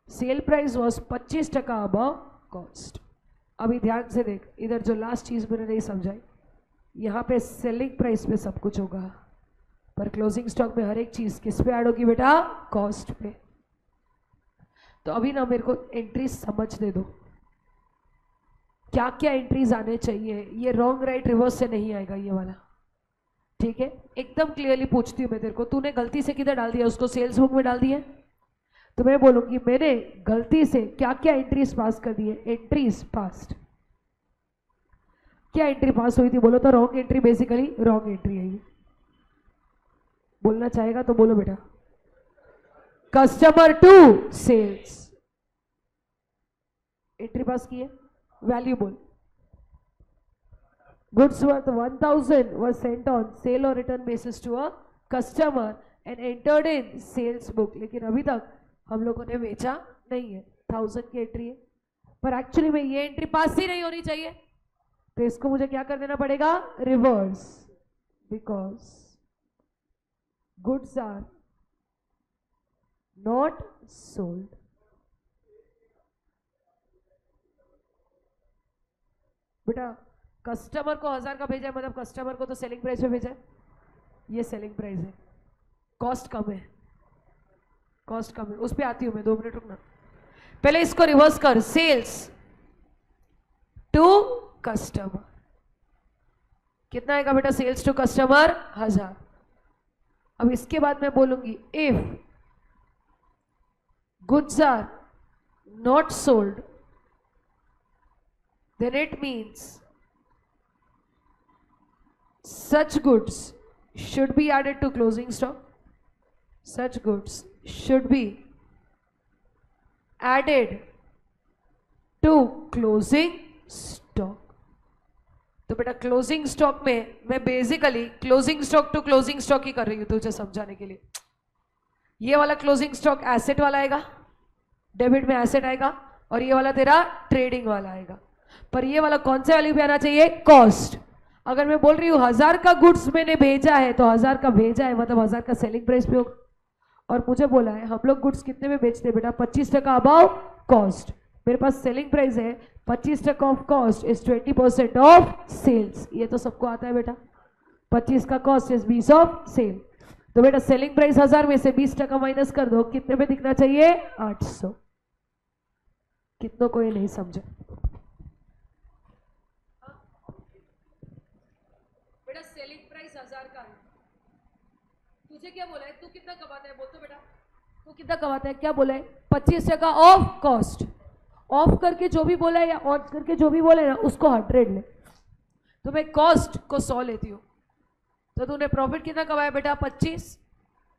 Sale price was 25% above cost. अभी ध्यान से देख, इधर जो last चीज मैंने नहीं समझाई, यहाँ पे सेलिंग प्राइस पे सब कुछ होगा पर क्लोजिंग स्टॉक में हर एक चीज किस पे ऐड होगी बेटा? कॉस्ट पे। तो अभी ना मेरे को एंट्रीज समझ दे दो, क्या क्या एंट्रीज आने चाहिए। ये रॉन्ग राइट रिवर्स से नहीं आएगा ये वाला, ठीक है? एकदम क्लियरली पूछती हूँ मैं तेरे को, तूने गलती से किधर डाल दिया? उसको सेल्स बुक में डाल दिया। तो मैं बोलूंगी मैंने गलती से क्या क्या एंट्रीज पास कर दी है? Entries passed. क्या एंट्री पास हुई थी बोलो तो? Wrong entry, basically wrong entry है ये। बोलना चाहेगा तो बोलो बेटा। Customer to sales entry pass की है, valuable. Goods worth 1000 were sent on sale or return basis to a customer and entered in sales book. लेकिन अभी तक हम लोगों ने बेचा नहीं है, 1000 की एंट्री है पर एक्चुअली में ये एंट्री पास ही नहीं होनी चाहिए, तो इसको मुझे क्या कर देना पड़ेगा? Reverse, because goods are not sold. बेटा कस्टमर को 1000 का भेजा है, मतलब कस्टमर को तो सेलिंग प्राइस पे भेजा है, ये सेलिंग प्राइस है, कॉस्ट कम है, कॉस्ट कम है। उस पे आती हूं मैं, 2 मिनट रुकना। पहले इसको रिवर्स कर, सेल्स टू कस्टमर कितना आएगा बेटा? Sales to customer 1000। अब इसके बाद मैं बोलूंगी if goods are not sold, then it means such goods should be added to closing stock. Such goods should be added to closing stock. तो बेटा क्लोजिंग स्टॉक में मैं basically closing stock to closing stock ही कर रही हूं तुझे समझाने के लिए। ये वाला क्लोजिंग स्टॉक एसेट वाला आएगा, डेबिट में एसेट आएगा, और ये वाला तेरा ट्रेडिंग वाला आएगा। पर ये वाला कौन से वैल्यू पे आना चाहिए? कॉस्ट। अगर मैं बोल रही हूँ 1000 का गुड्स मैंने भेजा है तो 1000 का भेजा है मतलब 1000 का सेलिंग प्राइस पे होगा, और मुझे बोला है हम लोग गुड्स कितने में बेचते हैं बेटा? 25% अबाव कॉस्ट। मेरे पास सेलिंग प्राइस है 25% of cost is 20% of sales. ये तो सबको आता है बेटा, 25 का कॉस्ट इज 20 ऑफ सेल। तो बेटा सेलिंग प्राइस 1000 में से 20% माइनस कर दो, कितने में दिखना चाहिए? 800। कितनों को ये नहीं समझा? बेटा सेलिंग प्राइस 1000 का है, तुझे क्या बोला है? तू कितना कमाता है बोल तो बेटा, तू कितना कमाता है? क्या बोला है? 25% ऑफ कॉस्ट। ऑफ करके जो भी बोला है या ऑन करके जो भी बोला है ना उसको 100 ले, तो मैं कॉस्ट को 100 लेती हूँ, तो तूने प्रॉफिट कितना कमाया बेटा? 25।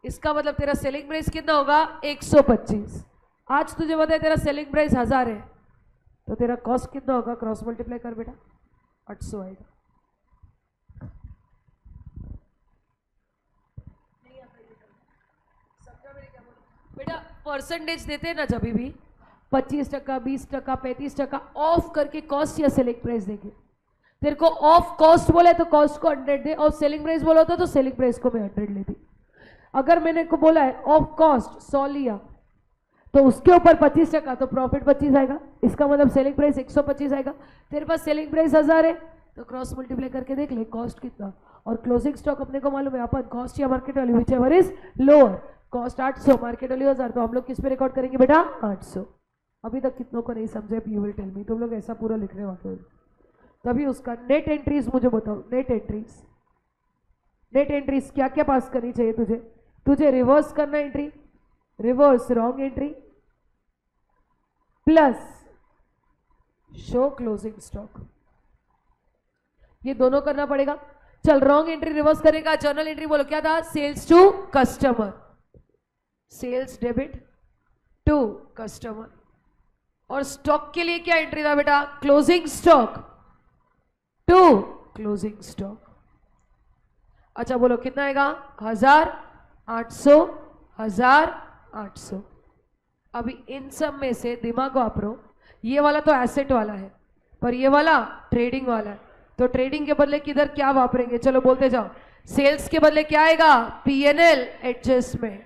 इसका मतलब तेरा सेलिंग प्राइस कितना होगा? 125। आज तुझे पता है तेरा सेलिंग प्राइस 1000 है, तो तेरा कॉस्ट कितना होगा, क्रॉस मल्टीप्लाई कर बेटा, 800 आएगा। बेटा परसेंटेज देते हैं ना जब भी 25%, 20%, 35% ऑफ करके कॉस्ट या सेलिंग प्राइस देंगे। तेरे को ऑफ कॉस्ट बोले तो कॉस्ट को 100 दे, और सेलिंग प्राइस बोला होता तो सेलिंग प्राइस को मैं 100 लेती। अगर मैंने को बोला है ऑफ कॉस्ट 100 लिया तो उसके ऊपर 25% तो प्रॉफिट 25 आएगा, इसका मतलब सेलिंग प्राइस 125 आएगा। तेरे पास सेलिंग प्राइस 1000 है तो क्रॉस मल्टीप्लाई करके देख ले कॉस्ट कितना, और क्लोजिंग स्टॉक अपने को मालूम है अपन कॉस्ट या market value which ever is lower. Cost 800, market value 1000, तो हम लोग किस पे रिकॉर्ड करेंगे बेटा, 800। अभी तक कितनों को नहीं समझे, यू विल टेल मी, तुम लोग ऐसा पूरा लिखने वाले हो। तभी उसका नेट एंट्रीज मुझे बताओ, नेट एंट्रीज, नेट एंट्रीज क्या क्या पास करनी चाहिए तुझे, तुझे रिवर्स करना entry, reverse wrong entry plus show closing stock, ये दोनों करना पड़ेगा। चल रॉन्ग एंट्री रिवर्स करेगा, जर्नल एंट्री बोलो क्या था, sales to customer, sales debit to customer, और स्टॉक के लिए क्या एंट्री था बेटा, closing stock to closing stock. अच्छा बोलो कितना आएगा, 1800, 1800। अभी इन सब में से दिमाग वापरो, ये वाला तो एसेट वाला है पर ये वाला ट्रेडिंग वाला है, तो ट्रेडिंग के बदले किधर क्या वापरेंगे, चलो बोलते जाओ। सेल्स के बदले क्या आएगा, पीएनएल एडजस्टमेंट,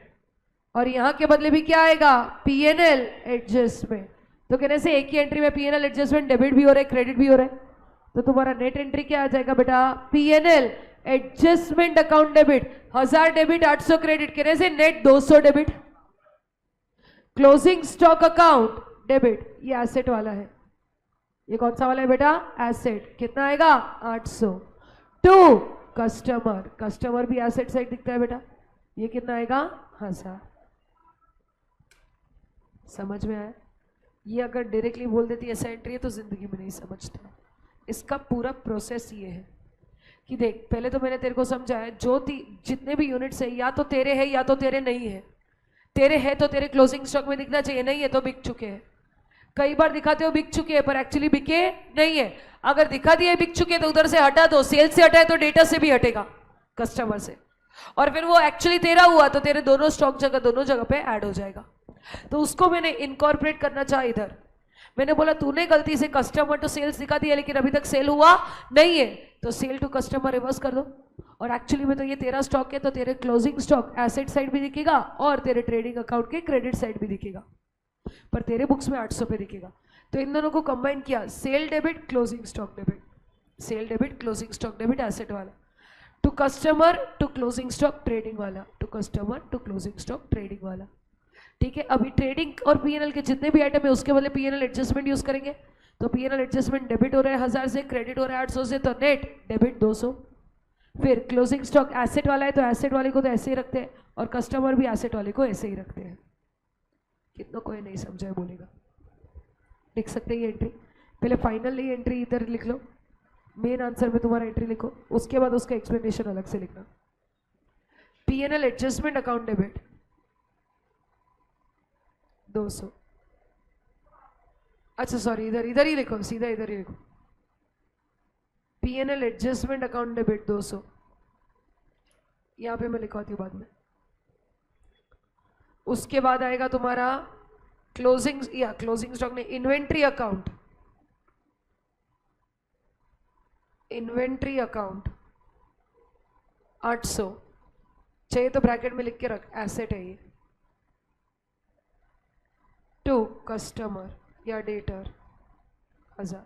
और यहां के बदले भी क्या आएगा, पीएनएल एडजस्टमेंट। तो कहने से एक ही एंट्री में पीएनएल एडजस्टमेंट डेबिट भी हो रहा है क्रेडिट भी हो रहा है, तो तुम्हारा नेट एंट्री क्या आ जाएगा बेटा, PNL adjustment account debit 1000 debit 800 credit, कहने से net 200 debit. Closing stock account debit, ये एसेट वाला है, ये कौन सा वाला है बेटा, एसेट, कितना आएगा 800 टू कस्टमर, कस्टमर भी एसेट साइड दिखता है बेटा, ये कितना आएगा 1000। समझ में आया, ये अगर डायरेक्टली बोल देती ऐसा एंट्री है तो जिंदगी में नहीं समझता। इसका पूरा प्रोसेस ये है कि देख, पहले तो मैंने तेरे को समझाया जो जितने भी यूनिट्स है या तो तेरे है या तो तेरे नहीं है, तेरे है तो तेरे क्लोजिंग स्टॉक में दिखना चाहिए, नहीं है तो बिक चुके हैं। कई बार दिखाते हो बिक चुके हैं पर एक्चुअली बिके नहीं है, अगर दिखा दिया बिक चुके तो उधर से हटा दो, सेल्स से हटाए तो डेटा से भी हटेगा, कस्टमर से, और फिर वो एक्चुअली तेरा हुआ तो तेरे दोनों स्टॉक जगह दोनों जगह पे ऐड हो जाएगा। तो उसको मैंने इनकॉर्पोरेट करना चाहा इधर, मैंने बोला तूने गलती से कस्टमर टू सेल्स दिखा दिया लेकिन अभी तक सेल हुआ नहीं है, तो सेल टू कस्टमर रिवर्स कर दो, और एक्चुअली में तो ये तेरा स्टॉक है तो तेरे क्लोजिंग स्टॉक एसेट साइड भी दिखेगा और तेरे ट्रेडिंग अकाउंट के क्रेडिट साइड भी दिखेगा, पर तेरे बुक्स में 800 पे दिखेगा। तो इन दोनों को कंबाइन किया, sale debit closing stock debit, sale debit closing stock debit asset वाला, to customer to closing stock trading वाला, to customer to closing stock trading वाला। ठीक है, अभी ट्रेडिंग और पीएनएल के जितने भी आइटम है उसके बदले पीएनएल एडजस्टमेंट यूज करेंगे, तो पीएनएल एडजस्टमेंट डेबिट हो रहा है 1000 से, क्रेडिट हो रहा है 800 से, तो नेट डेबिट 200। फिर क्लोजिंग स्टॉक एसेट वाला है तो एसेट वाले को तो ऐसे ही रखते हैं, और कस्टमर भी एसेट वाले को ऐसे ही रखते हैं। कितना कोई नहीं समझा है बोलेगा, लिख सकते हैं एंट्री, पहले फाइनली एंट्री इधर लिख लो, मेन आंसर में तुम्हारा एंट्री लिखो, उसके बाद उसका एक्सप्लेनेशन अलग से लिखना। पीएनएल एडजस्टमेंट अकाउंट डेबिट 200, अच्छा सॉरी इधर ही लिखो, सीधा इधर ही लिखो, पीएनएल एडजस्टमेंट अकाउंट डेबिट 200, यहां पे मैं लिखवाती हूँ बाद में। उसके बाद आएगा तुम्हारा क्लोजिंग स्टॉक ने इन्वेंट्री अकाउंट, इन्वेंट्री अकाउंट 800 चाहिए तो ब्रैकेट में लिख के रख, एसेट है ये, टू कस्टमर या डेटर 1000।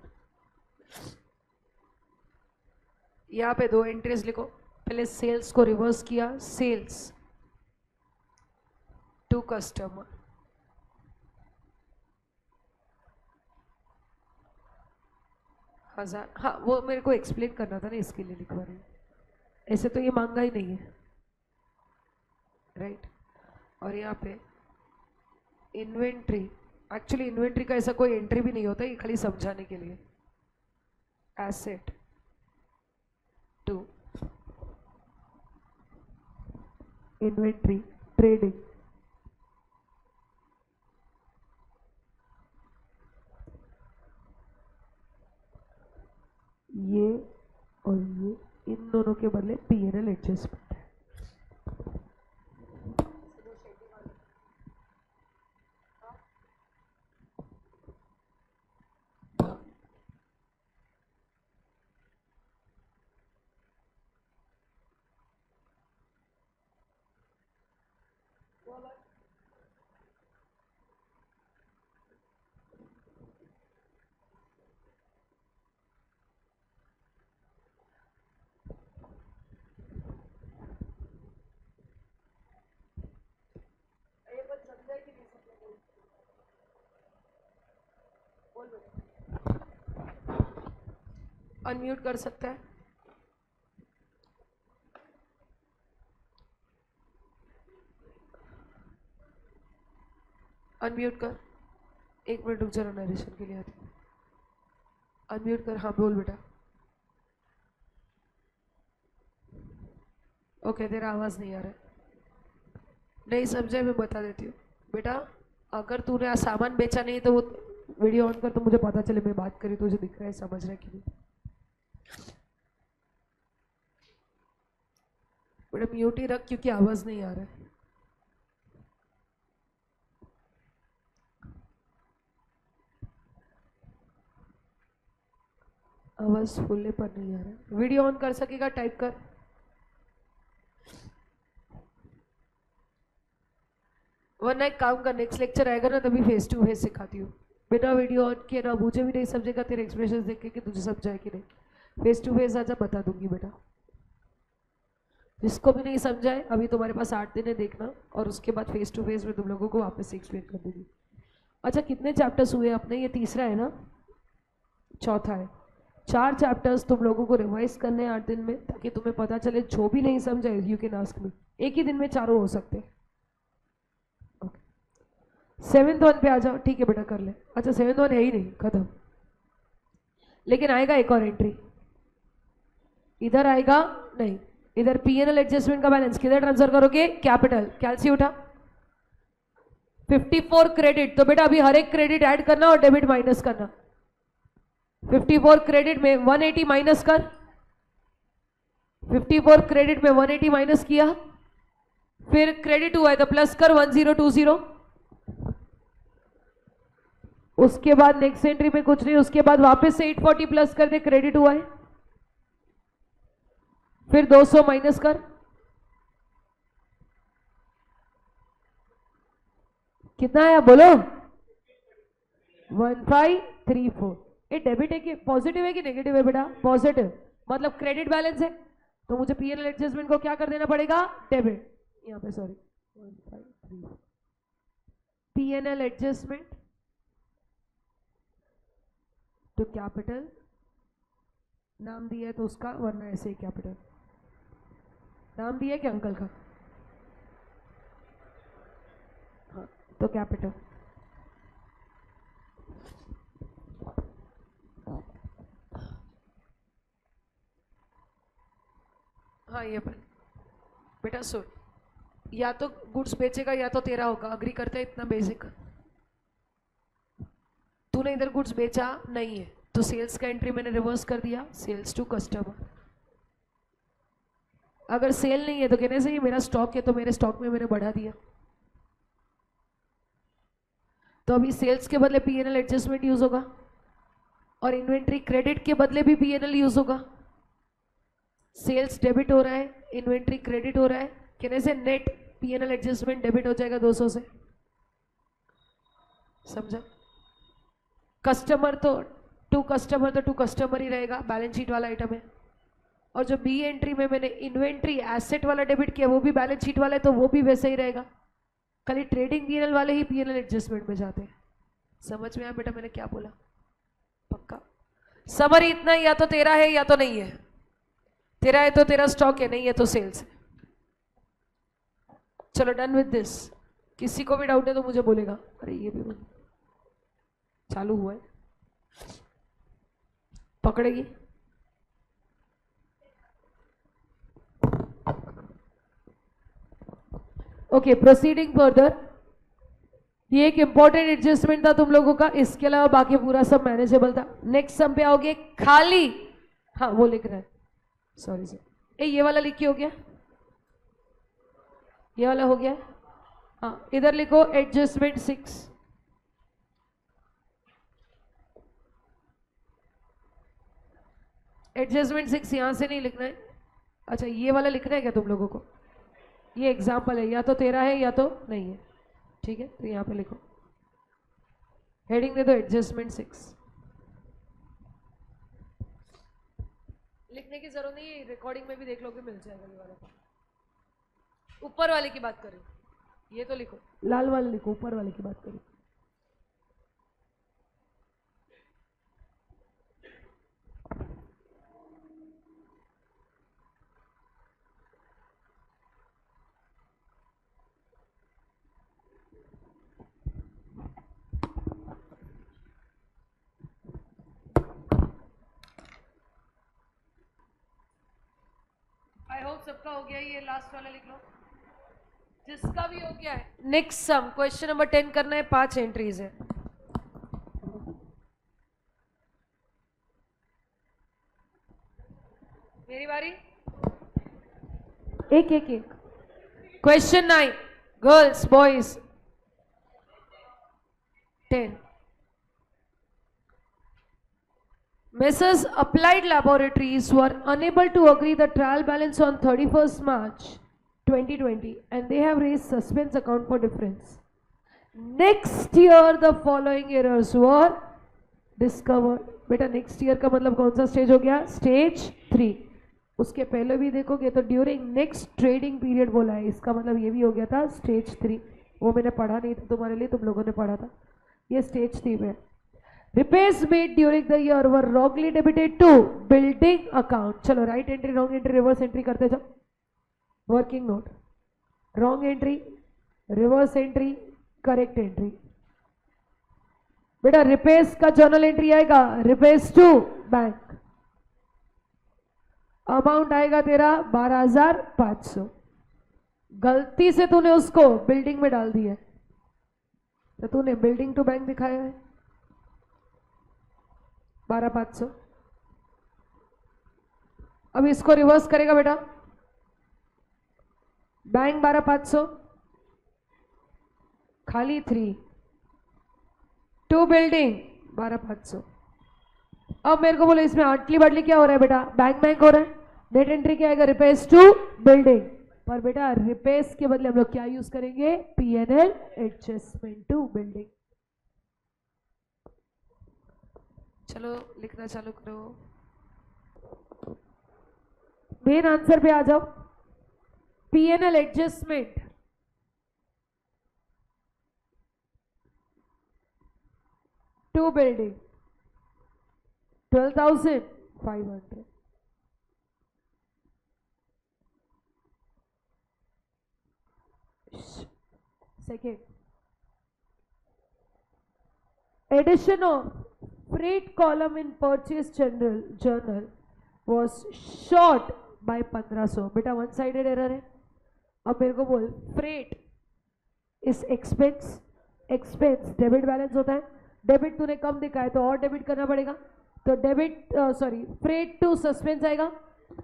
यहां पे दो एंट्रीज लिखो, पहले सेल्स को रिवर्स किया, सेल्स टू कस्टमर, हजार, हाँ वो मेरे को एक्सप्लेन करना था ना इसके लिए लिखवा रही हूँ, ऐसे तो ये मांगा ही नहीं है, राइट। और यहाँ पे इन्वेंट्री, एक्चुअली इन्वेंट्री का ऐसा कोई एंट्री भी नहीं होता, ये खाली समझाने के लिए, asset to inventory trading, P&L adjustment है। अनम्यूट कर सकता है। अनम्यूट कर, 1 मिनट रुक जरा, नरेशन के लिए आती हूँ। अनम्यूट कर, हाँ बोल बेटा। ओके, तेरा आवाज नहीं आ रहा है। नहीं समझे, मैं बता देती हूँ बेटा। अगर तूने सामान बेचा नहीं तो वो वीडियो ऑन कर, तो मुझे पता चले मैं बात करी, तुझे दिख रहा है, समझ रहा है कि नहीं। बेटा म्यूट ही रख, क्योंकि आवाज नहीं आ रहा है। आवाज फुल्ले पर नहीं आ रहा है। वीडियो ऑन कर सकेगा, टाइप कर। वरना एक काम कर, नेक्स्ट लेक्चर आएगा ना तभी फेस टू फेस सिखाती हूँ। बिना वीडियो ऑन किए ना मुझे भी नहीं समझेगा, तेरे एक्सप्रेशन देख के कि तुझे समझा है कि नहीं। फेस टू फेस आजा, बता दूंगी बेटा। जिसको भी नहीं समझाए, अभी तुम्हारे पास 8 दिन है देखना, और उसके बाद फेस टू फेस में तुम लोगों को वापस से एक्सप्लेन कर दूंगी। अच्छा, कितने चैप्टर्स हुए अपने? ये तीसरा है ना, चौथा है। 4 चैप्टर्स तुम लोगों को रिवाइज करने हैं 8 दिन में, ताकि तुम्हें पता चले। जो भी नहीं समझे यू कैन आस्क मी। एक ही दिन में चारों हो सकते हैं। 7th वन पे आ जाओ। ठीक है बेटा, कर ले। अच्छा 7th वन है ही नहीं, खत्म। लेकिन आएगा एक और एंट्री, इधर आएगा नहीं, इधर P&L एडजस्टमेंट का बैलेंस किधर ट्रांसफर करोगे? कैपिटल। कैलसी उठा, 54 क्रेडिट। तो बेटा अभी हर एक क्रेडिट ऐड करना और डेबिट माइनस करना। 54 क्रेडिट में 180 माइनस कर। 54 क्रेडिट में 180 माइनस किया, फिर क्रेडिट हुआ है तो प्लस कर 1020। उसके बाद नेक्स्ट एंट्री में कुछ नहीं, उसके बाद वापस से 840 प्लस कर दे, क्रेडिट हुआ है। फिर 200 माइनस कर, कितना आया बोलो? 1534। ये डेबिट है कि पॉजिटिव है कि नेगेटिव है बेटा? पॉजिटिव, मतलब क्रेडिट बैलेंस है, तो मुझे P&L एडजस्टमेंट को क्या कर देना पड़ेगा? डेबिट। यहाँ पे sorry, 1534 P&L adjustment to capital, नाम दिया है तो उसका, वरना ऐसे ही कैपिटल। नाम दिया है क्या अंकल का? हाँ, तो कैपिटल। हाँ ये पर बेटा सुन, या तो गुड्स बेचेगा या तो तेरा होगा। अग्री करते हैं इतना बेसिक? तूने इधर गुड्स बेचा नहीं है, तो सेल्स का एंट्री मैंने रिवर्स कर दिया, सेल्स टू कस्टमर। अगर सेल नहीं है तो कहने से ही मेरा स्टॉक है, तो मेरे स्टॉक में मैंने बढ़ा दिया। तो अभी सेल्स के बदले P&L एडजस्टमेंट यूज होगा, और इन्वेंट्री क्रेडिट के बदले भी P&L यूज होगा। सेल्स डेबिट हो रहा है, इन्वेंट्री क्रेडिट हो रहा है, कहने से नेट P&L एडजस्टमेंट डेबिट हो जाएगा 200 से। समझा? कस्टमर तो टू कस्टमर ही रहेगा, बैलेंस शीट वाला आइटम है। और जो बी एंट्री में मैंने इन्वेंट्री एसेट वाला डेबिट किया, वो भी बैलेंस शीट वाला है, तो वो भी वैसे ही रहेगा। खाली ट्रेडिंग P&L वाले ही P&L एडजस्टमेंट में जाते हैं। समझ में आया बेटा मैंने क्या बोला? पक्का? समरी इतना, या तो तेरा है या तो नहीं है। तेरा है तो तेरा स्टॉक है, नहीं है तो सेल्स है। चलो डन विद दिस। किसी को भी डाउट है तो मुझे बोलेगा। अरे ये भी चालू हुआ है, पकड़ेगी। Okay, proceeding further. ये एक इंपॉर्टेंट एडजस्टमेंट था तुम लोगों का, इसके अलावा बाकी पूरा सब मैनेजेबल था। नेक्स्ट सम पे आओगे, खाली हाँ वो लिख रहा है, सॉरी सर, ये वाला लिख के हो गया, ये वाला हो गया। हाँ, इधर लिखो एडजस्टमेंट 6। एडजस्टमेंट 6 यहां से नहीं लिखना है। अच्छा, ये वाला लिखना है क्या तुम लोगों को? ये एग्जाम्पल है, या तो तेरा है या तो नहीं है। ठीक है, तो यहां पे लिखो, हेडिंग दे दो एडजस्टमेंट 6। लिखने की जरूरत नहीं है, रिकॉर्डिंग में भी देख लोगे, मिल जाएगा ये वाला। ऊपर वाले की बात करें, ये तो लिखो, लाल वाले लिखो, ऊपर वाले की बात करें। आई होप सबका हो गया। ये लास्ट वाला लिख लो, जिसका भी हो गया है। नेक्स्ट सम, क्वेश्चन नंबर 10 करना है, 5 एंट्रीज है। मेरी बारी, एक एक एक। Question 9, girls boys 10। Messrs. Applied Laboratories were unable to agree the trial balance on 31st March 2020 and they have raised suspense account for difference. Next year the following errors were discovered. बेटा next year का मतलब कौन सा stage हो गया? Stage 3। उसके पहले भी देखोगे तो ड्यूरिंग नेक्स्ट ट्रेडिंग पीरियड बोला है, इसका मतलब ये भी हो गया था स्टेज 3। वो मैंने पढ़ा नहीं था तुम्हारे लिए, तुम लोगों ने पढ़ा था। ये स्टेज 3 में repairs made during the year were wrongly debited to building account। चलो right entry, wrong entry, reverse entry करते जाओ। Working note, wrong entry, reverse entry, correct entry. बेटा रिपेयर्स का जर्नल एंट्री आएगा, रिपेयर्स टू बैंक, अमाउंट आएगा तेरा 12,500। गलती से तूने उसको बिल्डिंग में डाल दिया है, तो तूने बिल्डिंग टू बैंक दिखाया है 12,500। अब इसको रिवर्स करेगा बेटा, बैंक 12,500 खाली 3, टू बिल्डिंग 12,500। अब मेरे को बोलो इसमें आटली बाटली क्या हो रहा है बेटा? बैंक बैंक हो रहा है। नेट एंट्री क्या आएगा? Repairs to building. पर बेटा रिपेयर्स के बदले हम लोग क्या यूज करेंगे? PNL adjustment to building. चलो लिखना चालू करो, मेन आंसर पे आ जाओ। PNL adjustment to building 12,500। Second, addition of freight column in purchase journal was short by 1500। बेटा वन साइडेड एरर है। अब मेरे को बोल, फ्रेट इस एक्सपेंस, एक्सपेंस डेबिट बैलेंस होता है, डेबिट तूने कम दिखा है तो और डेबिट करना पड़ेगा, तो debit sorry freight to suspense आएगा।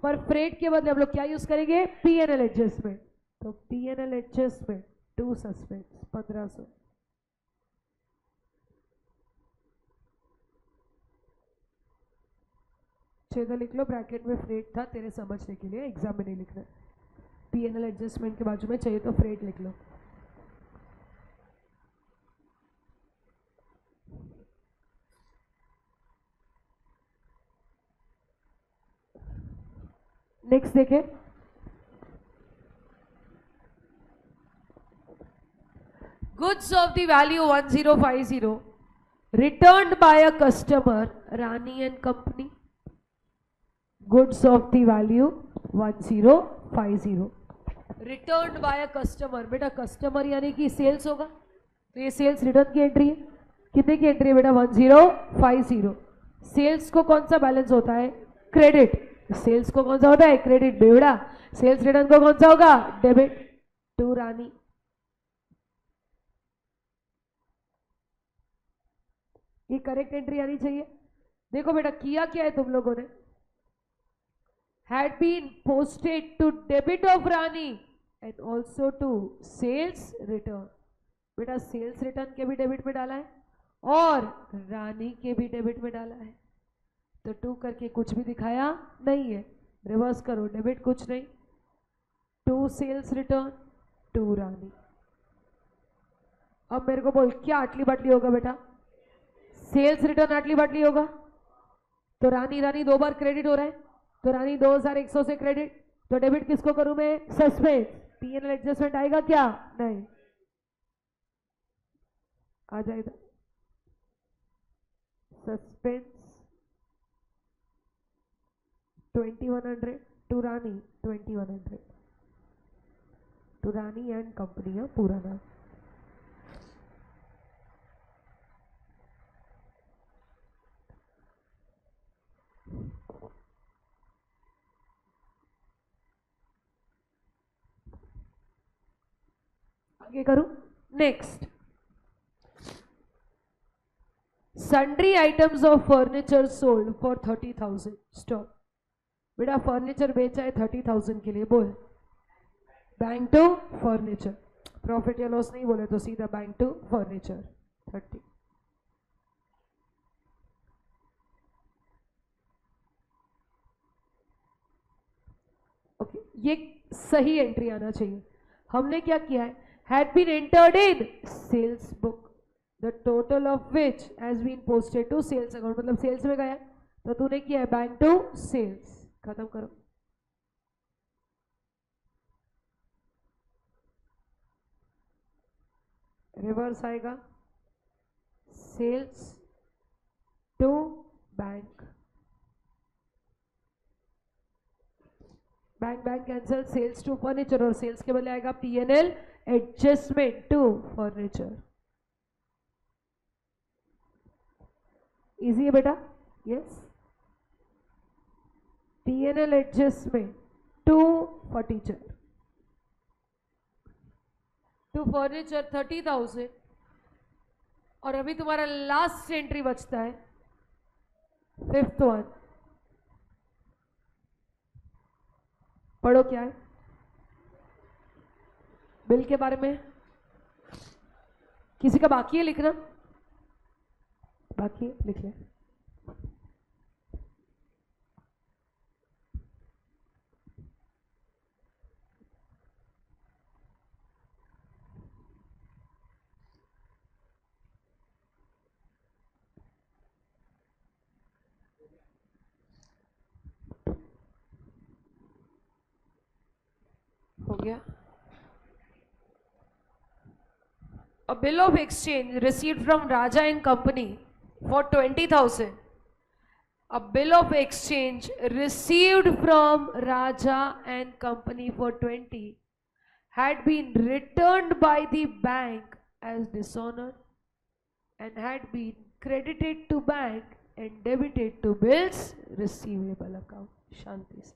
पर फ्रेट के बदले हम लोग क्या यूज करेंगे? PNL adjustment. तो पीएनएल एडजस्टमेंट टू सस्पेंस 1500। छेदा लिख लो, ब्रैकेट में फ्रेट था तेरे समझने के लिए, एग्जाम में नहीं लिखना। पीएनएल एडजस्टमेंट के बाजू में चाहिए तो फ्रेट लिख लो। नेक्स्ट देखें, goods of the value 1050 returned by a customer Rani and company. Goods of the value 1050 returned by a customer. बेटा कस्टमर यानी कि सेल्स होगा, तो ये सेल्स रिटर्न की एंट्री है। कितने की एंट्री है बेटा? 1050। सेल्स को कौन सा बैलेंस होता है? क्रेडिट। सेल्स को कौन सा होता है? क्रेडिट। बेवड़ा सेल्स रिटर्न को कौन सा होगा? डेबिट टू रानी। ये करेक्ट एंट्री आनी चाहिए। देखो बेटा किया क्या है तुम लोगों ने, had been posted to debit of Rani and also to sales return. बेटा सेल्स रिटर्न के भी डेबिट में डाला है और रानी के भी डेबिट में डाला है, तो टू करके कुछ भी दिखाया नहीं है। रिवर्स करो, डेबिट कुछ नहीं, टू सेल्स रिटर्न टू रानी। अब मेरे को बोल क्या आटली बाटली होगा बेटा? सेल्स रिटर्न आटली बाटली होगा, तो रानी रानी दो बार क्रेडिट हो रहा है, तो रानी 2100 से क्रेडिट, तो डेबिट किसको करूं मैं? सस्पेंस। पीएनएल एडजस्टमेंट आएगा क्या? नहीं। आ जाएगा suspense 2100 to Rani 2100 to Rani and company है पूरा नाम। आगे करूं? Next, sundry items of furniture sold for 30,000. Stop. बेटा फर्नीचर बेचा है 30,000 के लिए, बोल बैंक टू फर्नीचर। प्रॉफिट या लॉस नहीं बोले तो सीधा बैंक टू फर्नीचर 30। ओके, ये सही एंट्री आना चाहिए। हमने क्या किया है? Had been entered in sales book the total of which has been posted to sales account, मतलब सेल्स में गया तो तूने किया है बैंक टू सेल्स। खत्म करो। रिवर्स आएगा sales to bank, bank bank cancel, sales to furniture और सेल्स के बदले आएगा PNL adjustment to furniture. Easy है बेटा? Yes. PNL adjustment to furniture to furniture 30,000 और अभी तुम्हारा लास्ट एंट्री बचता है 5th वन। पढ़ो क्या है बिल के बारे में। किसी का बाकी है लिखना? बाकी लिख ले। हो गया। A bill of exchange received from Raja and Company for 20,000. A bill of exchange received from Raja and Company for 20 had been returned by the bank as dishonored and had been credited to bank and debited to bills receivable account. शांति से।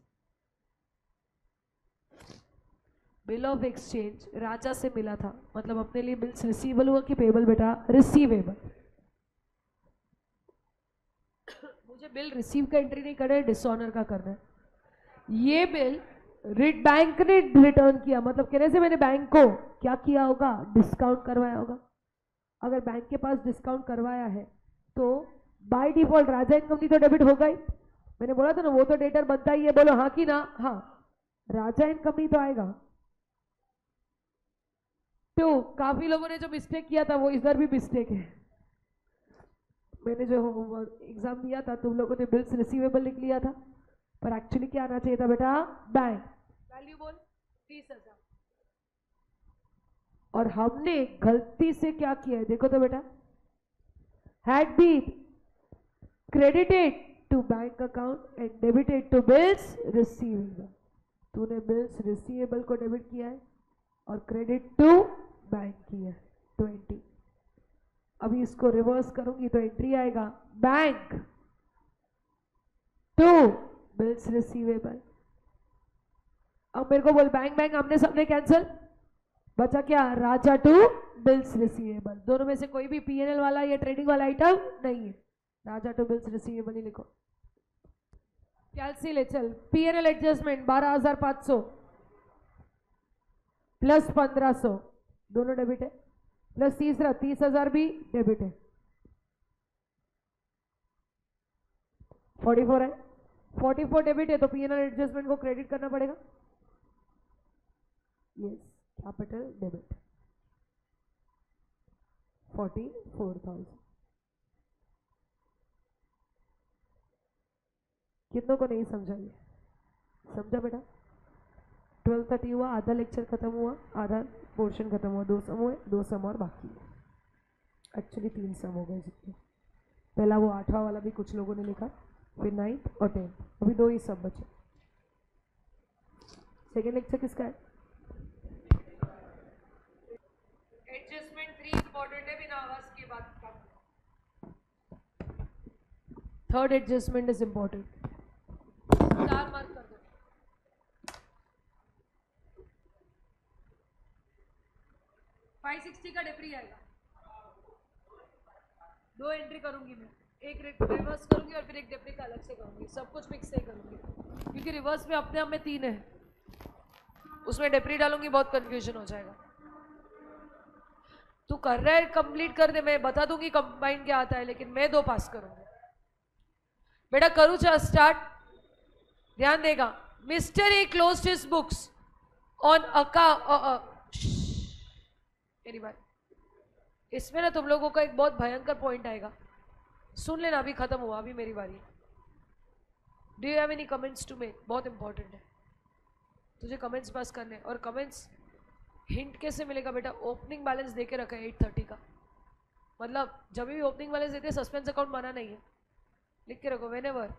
Bill of exchange राजा से मिला था, मतलब अपने लिए bills receivable हुआ कि payable? बेटा रिसीवेबल। मुझे बिल रिसीव का एंट्री नहीं करना है, डिसऑनर का करना है। ये बिल बैंक ने रिटर्न किया, मतलब कहने से मैंने बैंक को क्या किया होगा? डिस्काउंट करवाया होगा। अगर बैंक के पास डिस्काउंट करवाया है तो by default Raja and company तो डेबिट होगा ही। मैंने बोला था ना वो तो डेटर बनता ही है, बोलो हाँ कि ना? हाँ, राजा एंड कंपनी तो आएगा। तो काफी लोगों ने जो मिस्टेक किया था वो इधर भी मिस्टेक है। मैंने जो एग्जाम दिया था तुम लोगों ने बिल्स रिसीवेबल लिख लिया था, पर एक्चुअली क्या आना चाहिए था बेटा? बैंक। वैल्यू बोल 30,000। और हमने गलती से क्या किया है देखो तो बेटा, had been credited to bank account and debited to bills receivable. तूने बिल्स रिसीवेबल को डेबिट किया है और क्रेडिट टू बैंक किया 20। अभी इसको रिवर्स करूंगी तो एंट्री आएगा बैंक टू बिल्स रिसीवेबल। अब मेरे को बोल बैंक बैंक हमने सबने कैंसिल, बचा क्या? राजा टू बिल्स रिसीवेबल। दोनों में से कोई भी पीएनएल वाला या ट्रेडिंग वाला आइटम नहीं है, राजा टू बिल्स रिसीवेबल ही लिखो। कैलकुलेट चल। पीएनएल एडजस्टमेंट 12,500 प्लस 1,500 दोनों डेबिट है, प्लस तीसरा 30,000 भी डेबिट है। 44 है, 44 डेबिट है तो पीएनएल एडजस्टमेंट को क्रेडिट करना पड़ेगा। Yes, capital debit 44,000। कितनों को नहीं समझा ये? समझा बेटा? 12:30 हुआ, आधा लेक्चर खत्म हुआ, आधा पोर्शन खत्म हुआ, 2 सम हुए, 2 सम और बाकी है। एक्चुअली 3 सम हो गए जितने। पहला वो 8वां वाला भी कुछ लोगों ने लिखा, फिर 9th और 10th, अभी 2 ही सब बचे। सेकेंड लेक्चर किसका है? एडजस्टमेंट 3 इंपॉर्टेंट है, बिना आवाज के बात का। Third adjustment is important. 4 mark कर दो। 560 का डेप्री आएगा। 2 एंट्री करूंगी मैं, एक रिवर्स करूंगी और फिर एक डेप्री का अलग से करूंगी, सब कुछ मिक्स से करूंगी क्योंकि रिवर्स में अपने आप में 3 है, उसमें डेप्री डालूंगी बहुत कंफ्यूजन हो जाएगा। तू कर रहा है कंप्लीट कर दे, मैं बता दूंगी कंबाइन क्या आता है, लेकिन मैं 2 पास करूंगी। बेटा करूँ चाहे स्टार्ट? ध्यान देगा। Mister a closed his books on मेरी बात, इसमें ना तुम लोगों का एक बहुत भयंकर पॉइंट आएगा, सुन लेना। अभी खत्म हुआ, अभी मेरी बारी। Do you have any comments to make? बहुत इंपॉर्टेंट है, तुझे कमेंट्स पास करने। और कमेंट्स हिंट कैसे मिलेगा बेटा? ओपनिंग बैलेंस देके रखा है 830 का, मतलब जब भी ओपनिंग बैलेंस देते सस्पेंस अकाउंट बना नहीं है, लिख के रखो। Whenever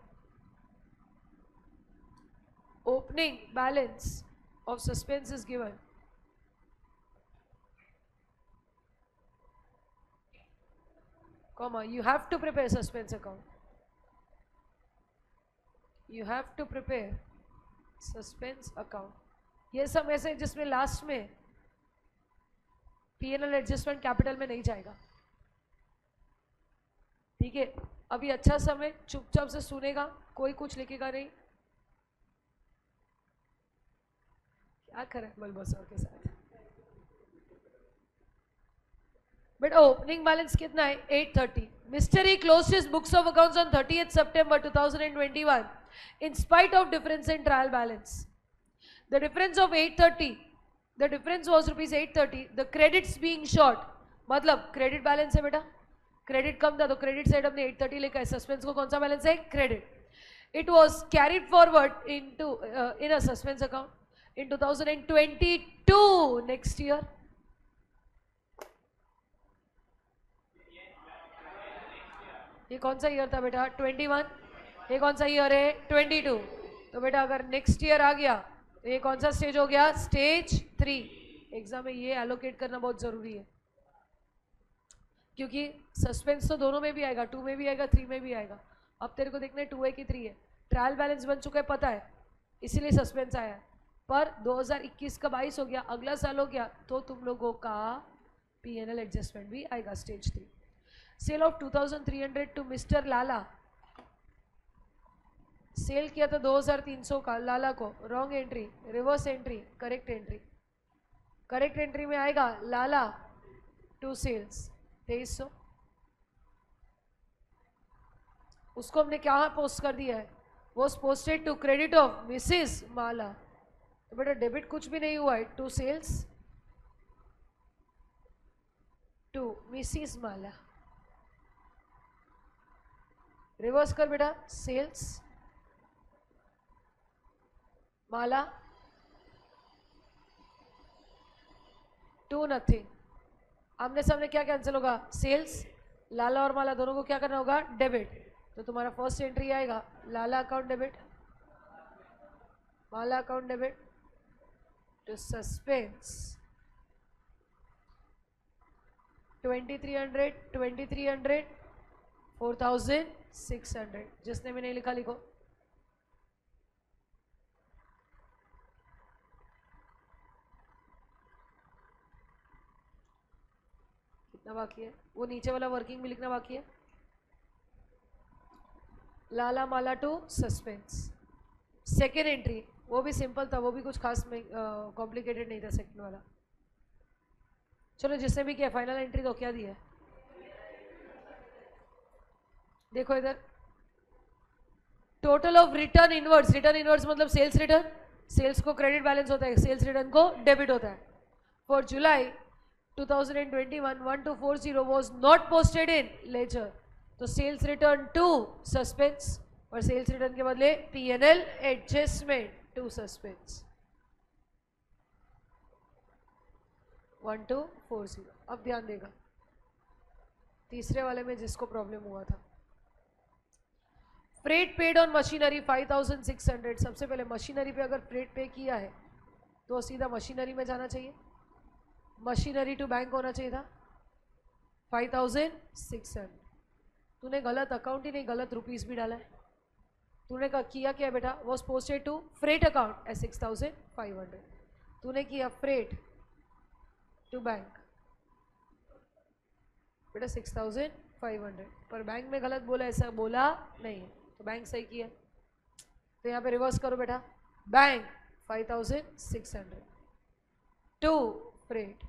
opening balance of suspense is given, comma, you have to prepare suspense account. You have to prepare suspense account. ये सब ऐसे जिसमें लास्ट में पीएनएल एडजस्टमेंट कैपिटल में नहीं जाएगा, ठीक है? अभी अच्छा समय, चुपचाप से सुनेगा, कोई कुछ लिखेगा नहीं। क्या करें बलबसर के साथ? बेटा ओपनिंग बैलेंस कितना है? 830। Mister E closed his books of accounts on 30th September 2021 in spite of difference in trial balance. The difference of 830, the difference was rupees 830. The credits being short, मतलब क्रेडिट बैलेंस है बेटा, credit कम था तो credit side हमने 830 लेकर है। Suspense को कौन सा बैलेंस है? Credit. It was carried forward into in a suspense account in 2022 next year. ये कौन सा ईयर था बेटा? 21। ये कौन सा ईयर है? 22। तो बेटा अगर नेक्स्ट ईयर आ गया तो ये कौन सा स्टेज हो गया? स्टेज 3। एग्जाम में ये एलोकेट करना बहुत जरूरी है, क्योंकि सस्पेंस तो दोनों में भी आएगा, 2 में भी आएगा, 3 में भी आएगा। अब तेरे को देखना है 2 है कि 3 है। ट्रायल बैलेंस बन चुका है, पता है, इसीलिए सस्पेंस आया है। पर 2021 का 22 हो गया, अगला साल हो गया, तो तुम लोगों का पीएनएल एडजस्टमेंट भी आएगा stage 3। Sale of 2300 to mister Lala, sale किया था 2300 का लाला को। Wrong entry, reverse entry, correct entry. Correct entry में आएगा लाला टू सेल्स 2300। उसको हमने क्या पोस्ट कर दिया है? Was posted to credit of Mrs Mala. तो बेटा डेबिट कुछ भी नहीं हुआ है, to sales to Mrs Mala. Reverse कर बेटा, सेल्स माला टू नथिंग। आमने सामने क्या कैंसिल होगा? सेल्स। लाला और माला दोनों को क्या करना होगा? डेबिट। तो तुम्हारा फर्स्ट एंट्री आएगा Lala account debit, Mala account debit to suspense 2300, 2300, 4600। जिसने भी नहीं लिखा लिखो। कितना बाकी है? वो नीचे वाला वर्किंग भी लिखना बाकी है। लाला माला टू सस्पेंस सेकेंड एंट्री वो भी सिंपल था, वो भी कुछ खास में कॉम्प्लिकेटेड नहीं था सेकेंड वाला। चलो जिसने भी किया फाइनल एंट्री तो क्या दिया है देखो इधर, total of return inwards, return inwards मतलब सेल्स रिटर्न, सेल्स को क्रेडिट बैलेंस होता है, सेल्स रिटर्न को डेबिट होता है। For July 2021 1240 was not posted in ledger, तो सेल्स रिटर्न टू सस्पेंस और सेल्स रिटर्न के बदले P&L एडजस्टमेंट टू सस्पेंस 1240। अब ध्यान देगा तीसरे वाले में जिसको प्रॉब्लम हुआ था, फ्रेट पेड ऑन मशीनरी 5600। सबसे पहले मशीनरी पे अगर फ्रेट पे किया है तो सीधा मशीनरी में जाना चाहिए, मशीनरी टू बैंक होना चाहिए था 5600। तूने गलत अकाउंट ही नहीं, गलत रुपीस भी डाला है। तूने किया क्या बेटा, was posted to freight account as 6500, तूने किया फ्रेट टू बैंक बेटा 6500, पर बैंक में गलत बोला, ऐसा बोला नहीं है तो बैंक सही किया। तो यहाँ पे रिवर्स करो बेटा, bank 5600 to freight,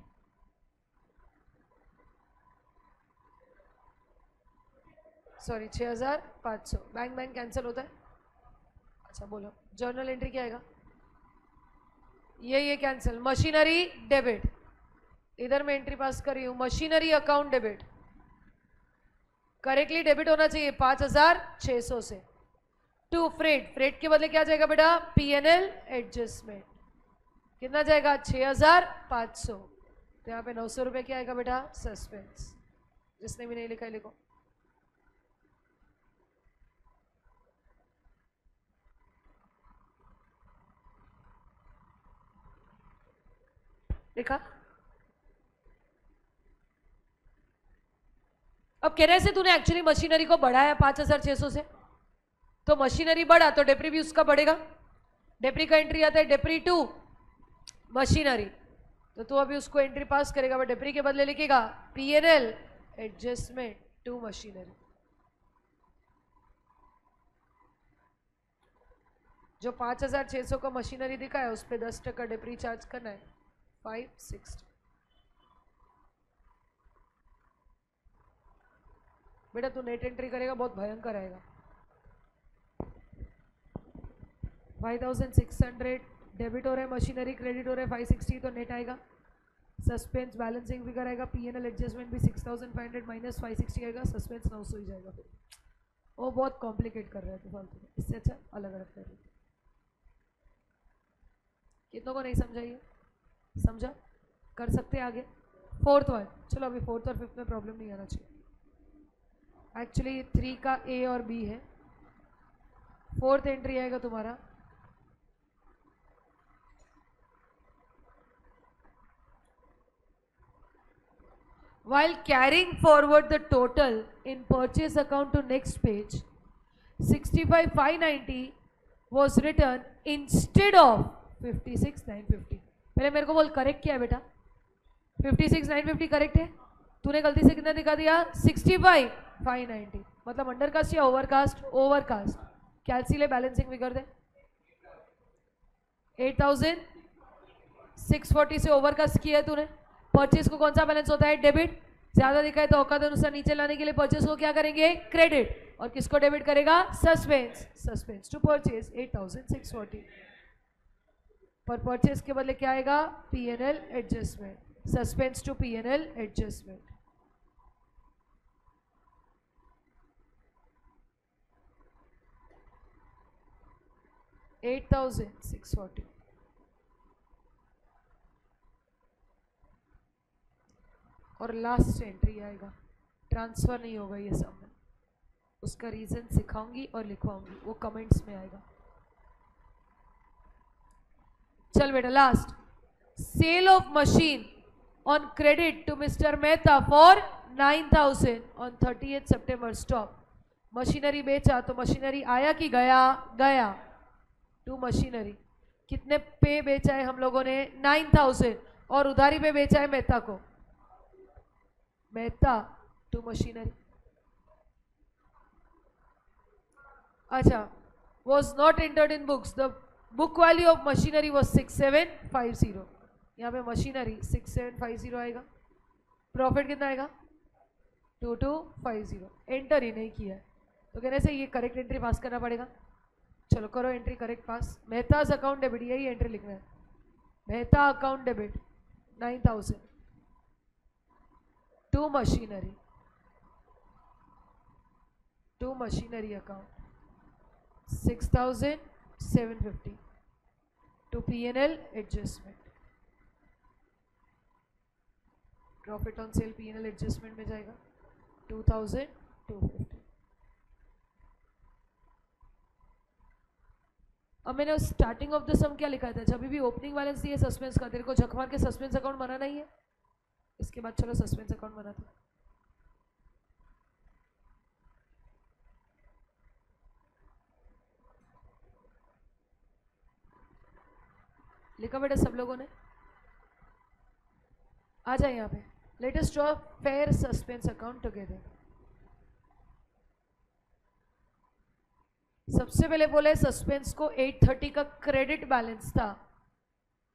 sorry 6500, bank bank cancel होता है। अच्छा बोलो जर्नल एंट्री क्या आएगा, ये कैंसिल, मशीनरी डेबिट, इधर मैं एंट्री पास कर रही हूँ machinery account debit, correctly debit होना चाहिए 5600 से टू फ्रेट, फ्रेट के बदले क्या जाएगा बेटा P&L एडजस्टमेंट, कितना जाएगा 6500, तो यहाँ पे 900 रुपये क्या आएगा बेटा सस्पेंस। जिसने भी नहीं लिखा है लिखो। लिखा। अब कहने से तूने एक्चुअली मशीनरी को बढ़ाया 5600 से, तो मशीनरी बढ़ा तो डेप्री भी उसका बढ़ेगा, डेप्री का एंट्री आता है डेप्री टू मशीनरी, तो तू अभी उसको एंट्री पास करेगा, बट डेप्री के बदले लिखेगा P&L एडजस्टमेंट टू मशीनरी। जो 5600 का मशीनरी दिखा है उस पर 10% डेप्री चार्ज करना है 560। बेटा तू नेट एंट्री करेगा बहुत भयंकर आएगा, 5600 डेबिट हो रहा है मशीनरी, क्रेडिट हो रहा है 560, तो नेट आएगा सस्पेंस बैलेंसिंग फिगर आएगा, P&L एडजस्टमेंट भी 6500 माइनस 560 आएगा, सस्पेंस 900 ही जाएगा। फिर वो बहुत कॉम्प्लिकेट कर रहा है तो फालतू में, इससे अच्छा अलग अलग कर रही। कितनों को नहीं समझा, ये समझा, कर सकते हैं आगे। फोर्थ वन, चलो अभी फोर्थ और फिफ्थ में प्रॉब्लम नहीं आना चाहिए, एक्चुअली 3 का A और B है। फोर्थ एंट्री आएगा तुम्हारा while carrying forward the total in purchase account to next page, 65,590 was written instead of 56,950। पहले मेरे को बोल करेक्ट क्या है बेटा, 56,950 करेक्ट है, तूने गलती से कितना दिखा दिया 65,590, मतलब अंडरकास्ट या ओवरकास्ट, ओवरकास्ट, कैलसीले बैलेंसिंग फिगर दे 8,640 से ओवरकास्ट किया है तूने। परचेज को कौन सा बैलेंस होता है डेबिट, ज्यादा दिखा है तो औकात अनुसार नीचे लाने के लिए परचेज को क्या करेंगे क्रेडिट, और किसको डेबिट करेगा सस्पेंस, सस्पेंस टू परचेज 8,640, पर परचेज के बदले क्या आएगा P&L adjustment, suspense to P&L adjustment. $8,640 और लास्ट एंट्री आएगा, ट्रांसफर नहीं होगा ये सब में, उसका रीजन सिखाऊंगी और लिखवाऊंगी, वो कमेंट्स में आएगा। चल बेटा last, sale of machine on credit to mister Mehta for 9,000 on 30th September stop. Machinery बेचा तो मशीनरी आया कि गया, गया टू मशीनरी, कितने पे बेचा है हम लोगों ने 9,000, और उधारी पे बेचा है मेहता को, मेहता टू मशीनरी। अच्छा was not entered in books. The book value of machinery was 6750. यहाँ पे मशीनरी 6750 आएगा. प्रॉफिट कितना आएगा 2250. एंटर ही नहीं किया है तो कहने से ये करेक्ट एंट्री पास करना पड़ेगा. चलो करो entry correct pass. Mehta's account debit, यही एंट्री लिखना है. Mehta account debit 9000 to machinery, to machinery account 6750 to P&L adjustment. Profit on sale P&L adjustment में जाएगा 2250. अब मैंने स्टार्टिंग ऑफ द सम क्या लिखा था, जब भी ओपनिंग बैलेंस दिए सस्पेंस का, तेरे को झकमार के सस्पेंस अकाउंट बनाना ही है. इसके बाद चलो सस्पेंस अकाउंट बनाते. लिखा बेटा सब लोगों ने, आ जाए यहाँ पे. Let us draw fair suspense account together. सबसे पहले बोले सस्पेंस को 830 का क्रेडिट बैलेंस था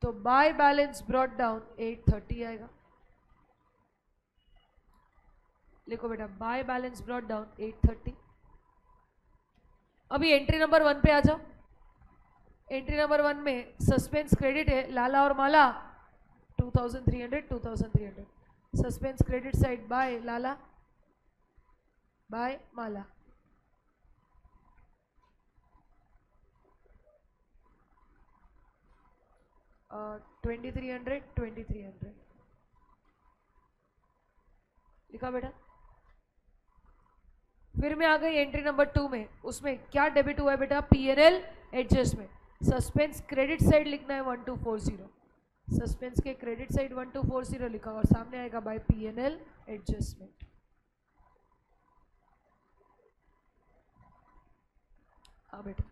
तो बाय बैलेंस ब्रॉट डाउन 830 आएगा. लिखो बेटा बाय बैलेंस ब्रॉट डाउन 830. अभी एंट्री नंबर 1 पे आ जाओ. एंट्री नंबर 1 में सस्पेंस क्रेडिट है लाला और Mala 2300 2300. Suspense credit side by Lala by Mala. uh, 2300 लिखा बेटा. फिर मैं आ गई एंट्री नंबर 2 में. उसमें क्या डेबिट हुआ है बेटा P&L adjustment. Suspense credit side लिखना है 1240. सस्पेंस के क्रेडिट साइड 1240 लिखा और सामने आएगा बाय P&L एडजस्टमेंट. हाँ बेटा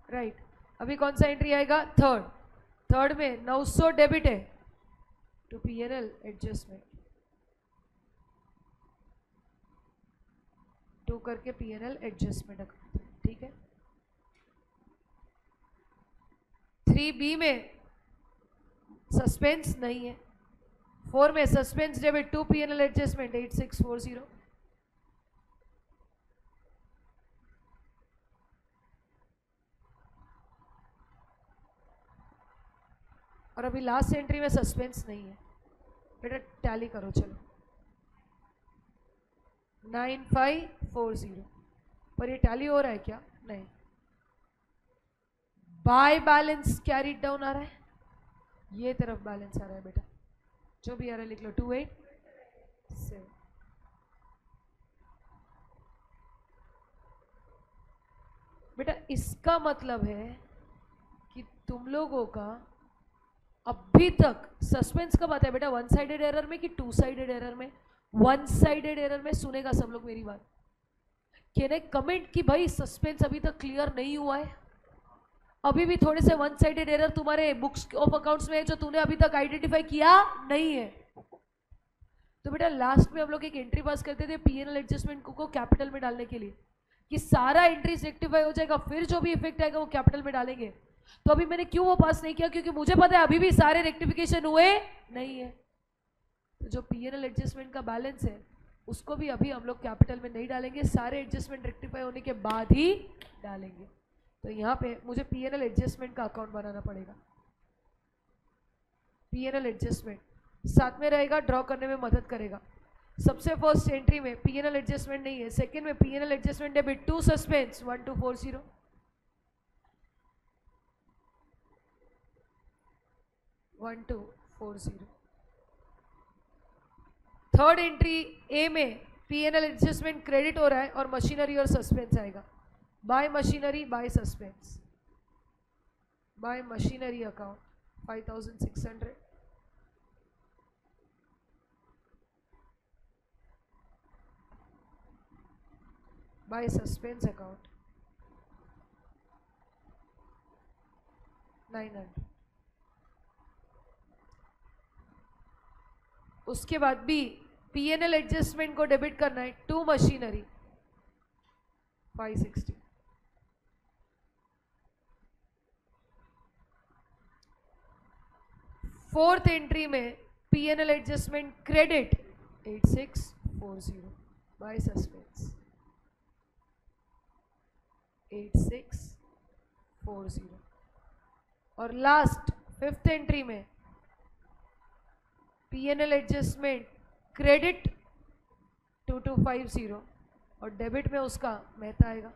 राइट. अभी कौन सा एंट्री आएगा थर्ड. थर्ड में 900 डेबिट है टू P&L एडजस्टमेंट. 2 करके P&L एडजस्टमेंट अकाउंट. ठीक है. 3B में सस्पेंस नहीं है. 4 में suspense debit to P&L adjustment 8640. और अभी लास्ट एंट्री में सस्पेंस नहीं है बेटा. टैली करो चलो 9540. पर ये टैली हो रहा है क्या? नहीं. बाय बैलेंस कैरीड डाउन आ रहा है, ये तरफ बैलेंस आ रहा है बेटा. जो भी आ रहा है लिख लो 287. बेटा इसका मतलब है कि तुम लोगों का अभी तक सस्पेंस कब आता है बेटा, 1 साइडेड एरर में कि 2 साइडेड एरर में? 1 साइडेड एरर में. सुनेगा सब लोग मेरी बात. कहने कमेंट कि भाई सस्पेंस अभी तक क्लियर नहीं हुआ है. अभी भी थोड़े से 1 साइडेड एरर तुम्हारे बुक्स ऑफ अकाउंट्स में है जो तूने अभी तक आइडेंटिफाई किया नहीं है. तो बेटा लास्ट में हम लोग एक एंट्री पास करते थे P&L एडजस्टमेंट को कैपिटल में डालने के लिए कि सारा एंट्री रेक्टिफाई हो जाएगा, फिर जो भी इफेक्ट आएगा वो कैपिटल में डालेंगे. तो अभी मैंने क्यों वो पास नहीं किया, क्योंकि मुझे पता है अभी भी सारे रेक्टिफिकेशन हुए नहीं है. तो जो P&L एडजस्टमेंट का बैलेंस है उसको भी अभी हम लोग कैपिटल में नहीं डालेंगे, सारे एडजस्टमेंट रेक्टिफाई होने के बाद ही डालेंगे. तो यहाँ पे मुझे P&L एडजस्टमेंट का अकाउंट बनाना पड़ेगा. P&L एडजस्टमेंट साथ में रहेगा, ड्रॉ करने में मदद करेगा. सबसे फर्स्ट एंट्री में P&L एडजस्टमेंट नहीं है. सेकंड में P&L adjustment debit to suspense 1240. 1240. Third entry A में P&L एडजस्टमेंट क्रेडिट हो रहा है और मशीनरी और सस्पेंस आएगा. By machinery by suspense. By machinery account 5600. By suspense account 900. उसके बाद भी P&L एडजस्टमेंट को डेबिट करना है टू मशीनरी 560. 4th एंट्री में PNL adjustment credit 8640 by suspense 8640 और लास्ट 5th एंट्री में पीएनएल एडजस्टमेंट क्रेडिट 2250 और डेबिट में उसका मेहता आएगा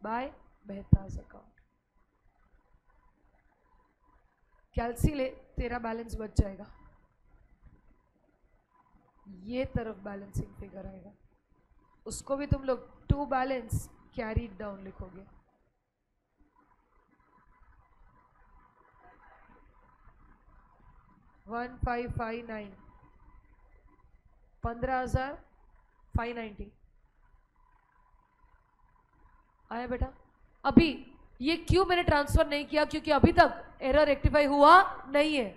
बाय मेहताज अकाउंट। कैलसी तेरा बैलेंस बच जाएगा, ये तरफ बैलेंसिंग फिगर आएगा, उसको भी तुम लोग टू बैलेंस कैरीड डाउन लिखोगे। वन 1559 15,590 आया बेटा। अभी ये क्यों मैंने ट्रांसफर नहीं किया, क्योंकि अभी तक एरर रेक्टिफाई हुआ नहीं है।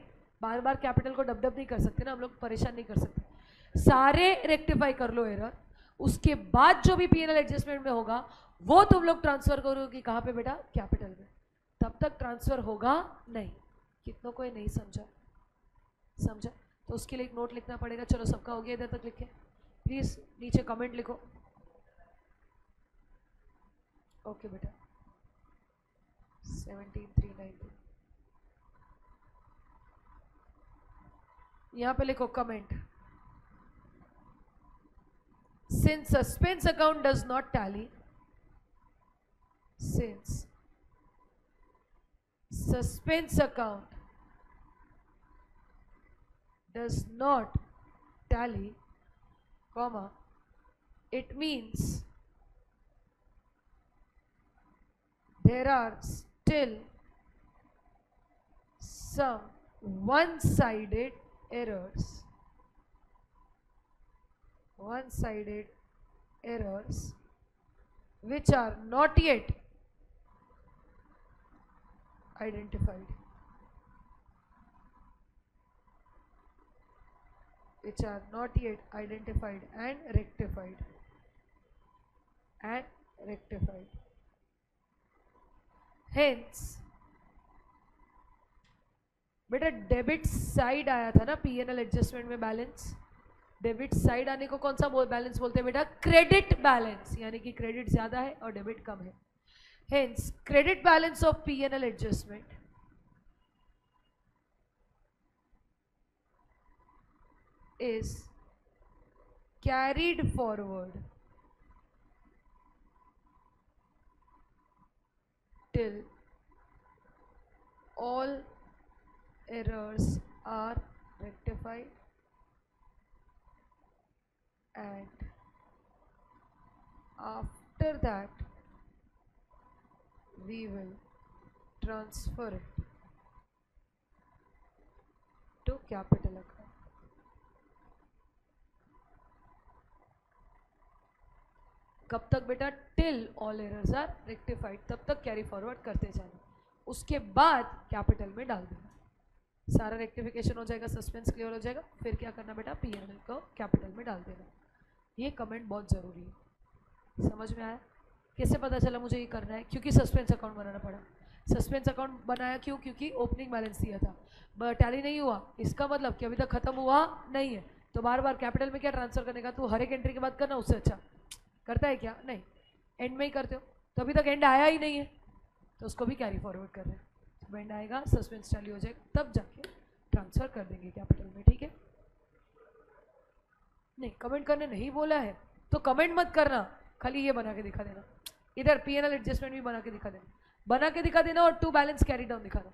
बार बार कैपिटल को डब नहीं कर सकते ना हम लोग, परेशान नहीं कर सकते, सारे रेक्टिफाई कर लो एरर, उसके बाद जो भी पीएनएल एडजस्टमेंट में होगा वो तुम लोग ट्रांसफर करोगे कहाँ पे बेटा, कैपिटल में। तब तक ट्रांसफर होगा नहीं। कितनों को ये नहीं समझा तो उसके लिए एक नोट लिखना पड़ेगा। चलो सबका हो गया, इधर तक लिखे प्लीज, नीचे कमेंट लिखो। ओके बेटा 17,390 यहां पे लिखो comment, since suspense account does not tally, since suspense account does not tally, comma, it means there are still some one-sided errors, which are not yet identified, and rectified, Hence बेटा debit side आया था ना PNL adjustment में balance, debit side आने को कौन सा balance बोलते हैं बेटा, क्रेडिट बैलेंस, यानी कि क्रेडिट ज्यादा है और डेबिट कम है। Hence credit balance of PNL adjustment is carried forward till all errors are rectified and after that we will transfer it to capital account। कब तक बेटा, till all errors are rectified, तब तक carry forward करते जाना, उसके बाद capital में डाल देना, सारा रेक्टिफिकेशन हो जाएगा, सस्पेंस क्लियर हो जाएगा, फिर क्या करना बेटा, पीएनएल को कैपिटल में डाल देना। ये कमेंट बहुत जरूरी है, समझ में आया? कैसे पता चला मुझे ये करना है, क्योंकि सस्पेंस अकाउंट बनाना पड़ा। सस्पेंस अकाउंट बनाया क्यों, क्योंकि ओपनिंग बैलेंस दिया था, टैली नहीं हुआ, इसका मतलब कि अभी तक खत्म हुआ नहीं है, तो बार बार कैपिटल में क्या ट्रांसफर करने का, तू हर एक एंट्री के बाद करना, उससे अच्छा करता है क्या, नहीं एंड में ही करते हो, तो अभी तक एंड आया ही नहीं है, तो उसको भी कैरी फॉरवर्ड कर रहे हैं, जब एंड आएगा सस्पेंस टैली हो जाएगा तब जाके ट्रांसफर कर देंगे कैपिटल में, ठीक है? नहीं कमेंट करने नहीं बोला है तो कमेंट मत करना, खाली ये बना के दिखा देना, इधर पीएनएल एडजस्टमेंट भी बना के दिखा देना और टू बैलेंस कैरी डाउन दिखाना।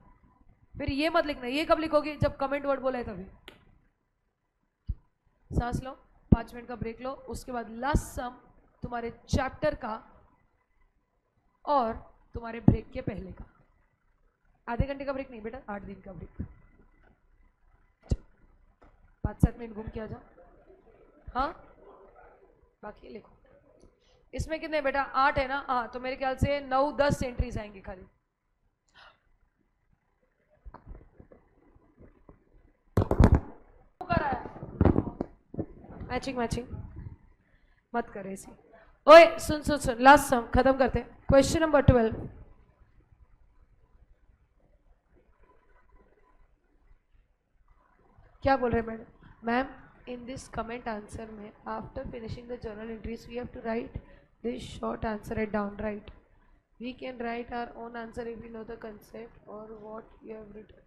फिर ये मत लिखना, ये कब लिखोगे, जब कमेंट वर्ड बोला है तभी। सांस लो, 5 मिनट का ब्रेक लो, उसके बाद लास्ट सम तुम्हारे चैप्टर का और तुम्हारे ब्रेक के पहले का, आधे घंटे का ब्रेक नहीं बेटा, 8 दिन का ब्रेक, 5-7 मिनट घूम के आ जाओ। हाँ बाकी लिखो, इसमें कितने बेटा, 8 है ना, हाँ तो मेरे ख्याल से 9-10 एंट्रीज आएंगी खाली। मैचिंग मत करे इसी। ओए सुन, लास्ट सम खत्म करते, क्वेश्चन नंबर 12। क्या बोल रहे हैं madam? Ma'am, in this comment answer में after finishing the journal entries we have to write this short answer at down, right? We can write our own answer if we know the concept or what you have written.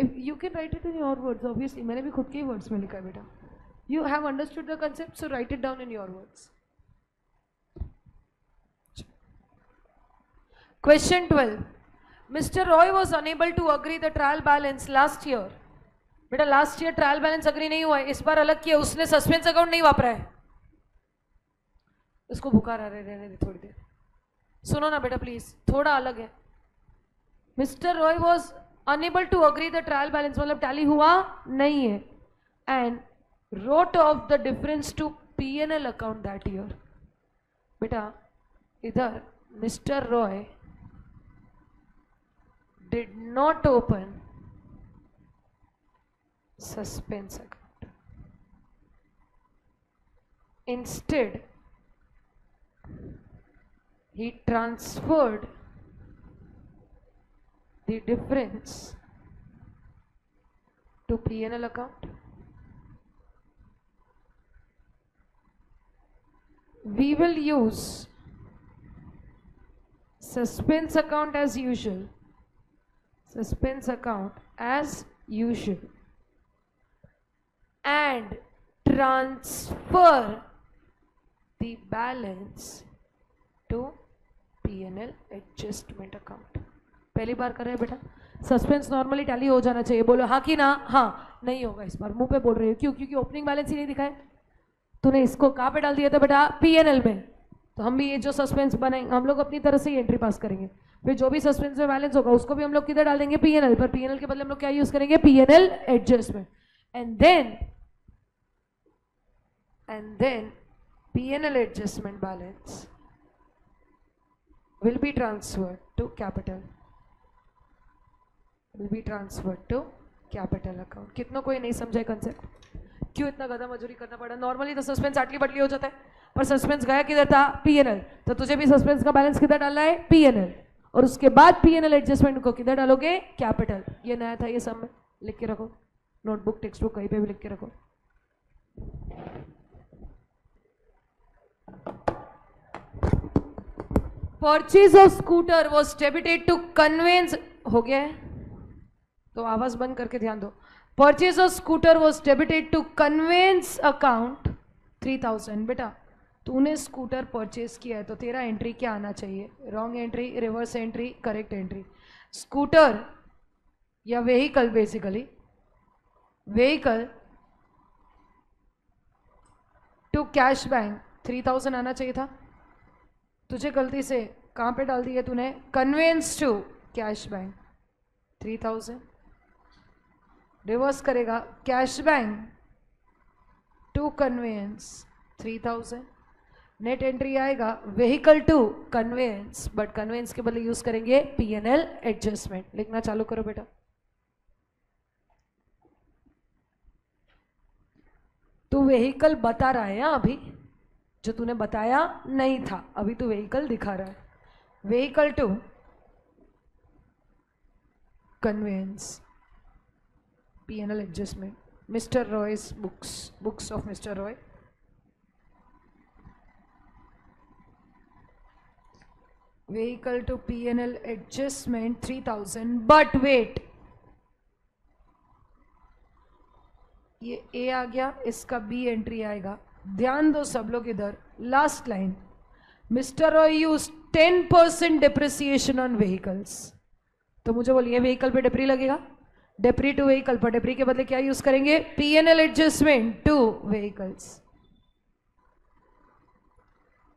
If you can write it in your words, obviously. मैंने भी खुद के ही words में लिखा है बेटा. You have understood the concept, so write it down in your words. Question 12. Mr. Roy was unable to agree the trial balance last year. बेटा last year trial balance agree नहीं हुआ है, इस बार अलग किया, उसने सस्पेंस अकाउंट नहीं वापरा है. उसको बुखार आ रहे, रहने दे थोड़ी देर. सुनो ना बेटा प्लीज, थोड़ा अलग है. Mister Roy was unable to agree the trial balance, मतलब टैली हुआ नहीं है, and wrote of the difference to PNL account that year. बेटा इधर mister Roy did not open suspense account. Instead, he transferred the difference to P&L account. We will use suspense account as usual. Suspense account as usual. And transfer the balance to P&L adjustment account. पहली बार कर रहे हैं बेटा. Suspense normally tally हो जाना चाहिए. बोलो हाँ कि ना? हाँ. नहीं होगा इस बार, मुंह पे बोल रही हो. क्यों? क्योंकि ओपनिंग बैलेंस ही नहीं दिखाए. तूने इसको कहाँ पे डाल दिया था बेटा? P&L में. तो हम भी ये जो सस्पेंस बनाएंगे हम लोग अपनी तरह से ही एंट्री पास करेंगे. फिर जो भी सस्पेंस में बैलेंस होगा उसको भी हम लोग किधर डाल देंगे? P&L पर. P&L के बदले हम लोग क्या यूज करेंगे? P&L adjustment. And then P&L adjustment balance will be transferred to capital. Will be transferred to capital account. कितना कोई नहीं समझा कंसेप्ट? क्यों इतना गधा मजूरी करना पड़ा? नॉर्मली तो सस्पेंस आटली बटली हो जाता है, पर सस्पेंस गया किधर था? P&L. तो तुझे भी सस्पेंस का बैलेंस किधर डालना है? P&L. और उसके बाद P&L एडजस्टमेंट को किधर डालोगे? कैपिटल. ये नया था, ये सब में लिख के रखो. नोटबुक टेक्स्ट बुक कहीं पे भी लिख के रखो. Purchase of scooter was debited to conveyance. हो गया है तो आवाज बंद करके ध्यान दो. Purchase of scooter was debited to conveyance account 3000. बेटा तूने स्कूटर परचेज किया है तो तेरा एंट्री क्या आना चाहिए? Wrong entry, reverse entry, correct entry. Scooter या vehicle, basically vehicle to cash bank 3000 आना चाहिए था. तुझे गलती से कहाँ पे डाल दिया तूने? Conveyance to cash bank 3000. Reverse करेगा, cash bank to conveyance 3000. Net entry आएगा vehicle to conveyance, but conveyance के बदले यूज करेंगे P&L एडजस्टमेंट. लिखना चालू करो बेटा. तू व्हीकल बता रहा है अभी, जो तूने बताया नहीं था, अभी तू व्हीकल दिखा रहा है. Vehicle to conveyance P&L adjustment. Mr Roy's books of Mr Roy. Vehicle to P&L adjustment 3000. But wait, ये ए आ गया, इसका बी एंट्री आएगा. ध्यान दो सब लोग इधर. Last line, mister Roy use 10% depreciation on vehicles. तो मुझे बोलिए व्हीकल पे डेप्री लगेगा. डेप्री टू व्हीकल पर डेप्री के बदले क्या यूज करेंगे? P&L adjustment two vehicles.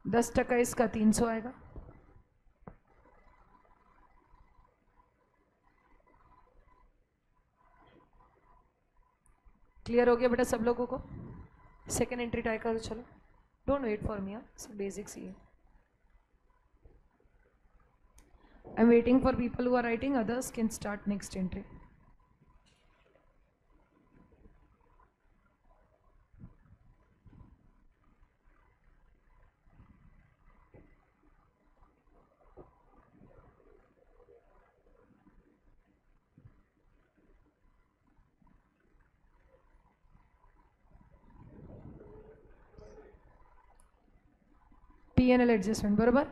10% इसका 300 आएगा. क्लियर हो गया बेटा सब लोगों को? सेकेंड एंट्री ट्राई करो. चलो, don't wait for me. Basics ही है. I am waiting for people who are writing. Others can start next entry. P&L adjustment, बरोबर.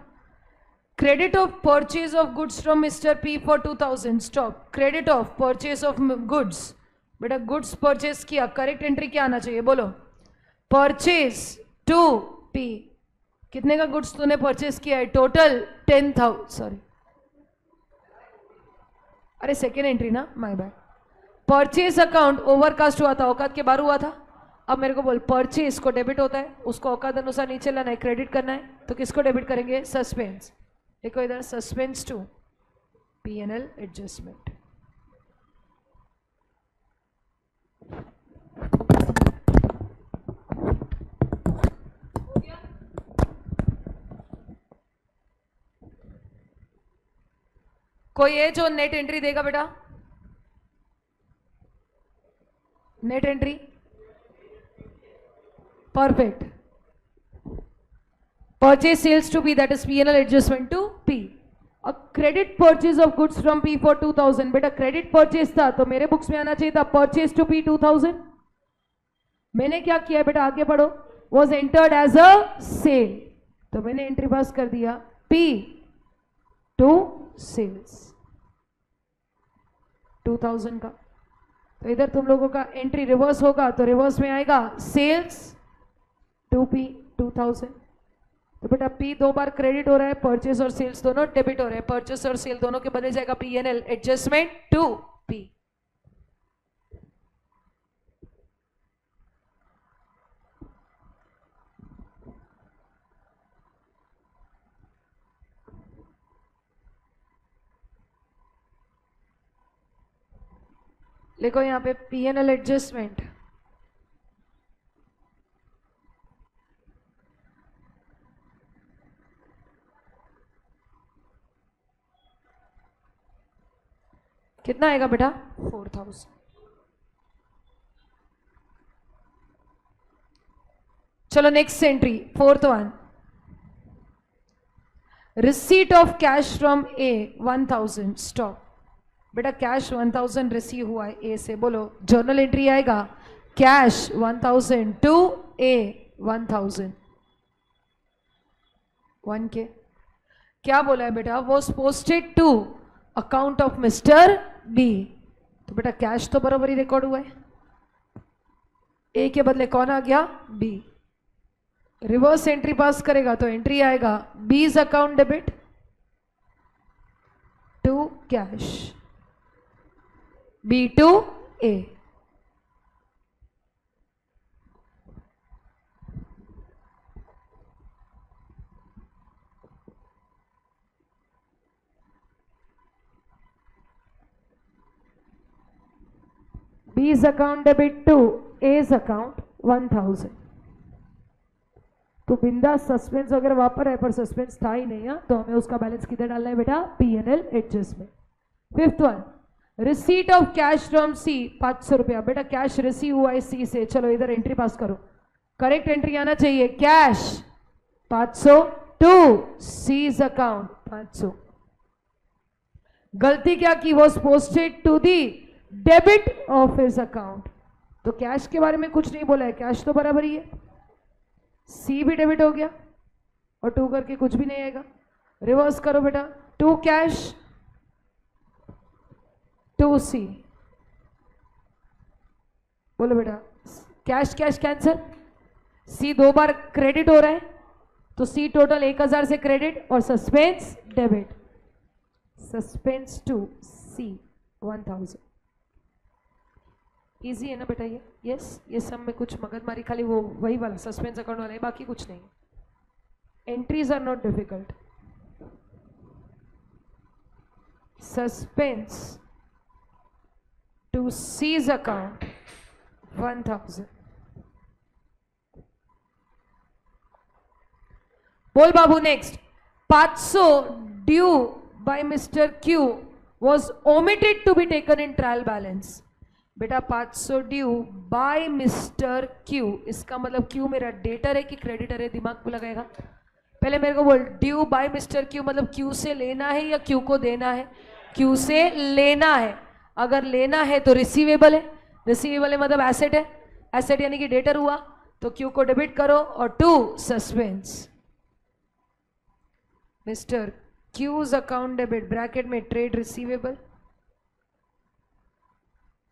Credit of purchase of goods from Mr. P for 2000. Stop. Credit of purchase of goods. बेटा goods purchase किया, correct entry क्या आना चाहिए बोलो. Purchase to P. कितने का goods तूने परचेस किया है? टोटल 10,000. सॉरी, अरे सेकेंड एंट्री ना, my bad. Purchase account overcast हुआ था, औकात के बाहर हुआ था. अब मेरे को बोल, परचेस को डेबिट होता है, उसको औकात अनुसार नीचे लाना है, क्रेडिट करना है, तो किसको डेबिट करेंगे? सस्पेंस. देखो इधर, सस्पेंस टू P&L एडजस्टमेंट. कोई है जो नेट एंट्री देगा बेटा? Net entry perfect. Purchase sales to P, that is P&L adjustment to P. Credit purchase of goods from P for 2000. बेटा क्रेडिट परचेज था तो मेरे बुक्स में आना चाहिए था परचेज टू P 2000. मैंने क्या किया बेटा, आगे पढ़ो. Was entered as a sale, तो मैंने एंट्री पास कर दिया P टू सेल्स 2000 का. तो इधर तुम लोगों का एंट्री रिवर्स होगा, तो रिवर्स में आएगा सेल्स टू P 2000. तो बेटा P दो बार क्रेडिट हो रहा है, परचेस और सेल्स दोनों डेबिट हो रहे हैं. परचेस और सेल दोनों के बदले जाएगा P&L एडजस्टमेंट टू P. लिखो यहाँ पे P&L एडजस्टमेंट. कितना आएगा बेटा? 4000. चलो next entry, fourth one. Receipt of cash from A 1000. Stop. बेटा कैश 1000 रिसीव हुआ है ए से, बोलो जर्नल एंट्री आएगा कैश 1000 टू A 1000. 1K. क्या बोला है बेटा? Was posted to account of mister B. तो बेटा कैश तो बराबर ही रिकॉर्ड हुआ है, ए के बदले कौन आ गया? B. रिवर्स एंट्री पास करेगा तो एंट्री आएगा B's account debit to cash B to A. B's account debit to A's account 1000. तो बिंदास सस्पेंस वगैरह वापर है, पर सस्पेंस था ही नहीं है, तो हमें उसका बैलेंस किधर डालना है बेटा? P&L adjustment. Fifth one, receipt of cash from C 500 रुपया. बेटा कैश रिसीव हुआ है C से, चलो इधर एंट्री पास करो. करेक्ट एंट्री आना चाहिए कैश 500 टू C's अकाउंट 500. गलती क्या की? Was posted to the debit of his account. तो कैश के बारे में कुछ नहीं बोला है, कैश तो बराबर ही है. C भी डेबिट हो गया और टू करके कुछ भी नहीं आएगा. रिवर्स करो बेटा, टू कैश टू C. बोलो बेटा, कैश कैश कैंसिल. C दो बार क्रेडिट हो रहा है, तो C टोटल 1000 से क्रेडिट और suspense debit. Suspense to C 1000. Easy है ना बेटा ये? यस. ये सब में कुछ मगजमारी, खाली वो वही वाला सस्पेंस अकाउंट वाला है, बाकी कुछ नहीं. Entries are not difficult. Suspense to C's account 1000. बोल बाबू next. 500 due by Mr. Q was omitted to be taken in trial balance. बेटा 500 ड्यू by Mr. Q, इसका मतलब Q मेरा डेटर है कि क्रेडिटर है? दिमाग को लगाएगा. पहले मेरे को बोल, ड्यू by Mr. Q मतलब Q से लेना है या Q को देना है? Q से लेना है. अगर लेना है तो रिसीवेबल है, रिसीवेबल है मतलब एसेट है, एसेट यानी कि डेटर हुआ, तो क्यू को डेबिट करो और to suspense. Mr Q's account debit bracket में trade receivable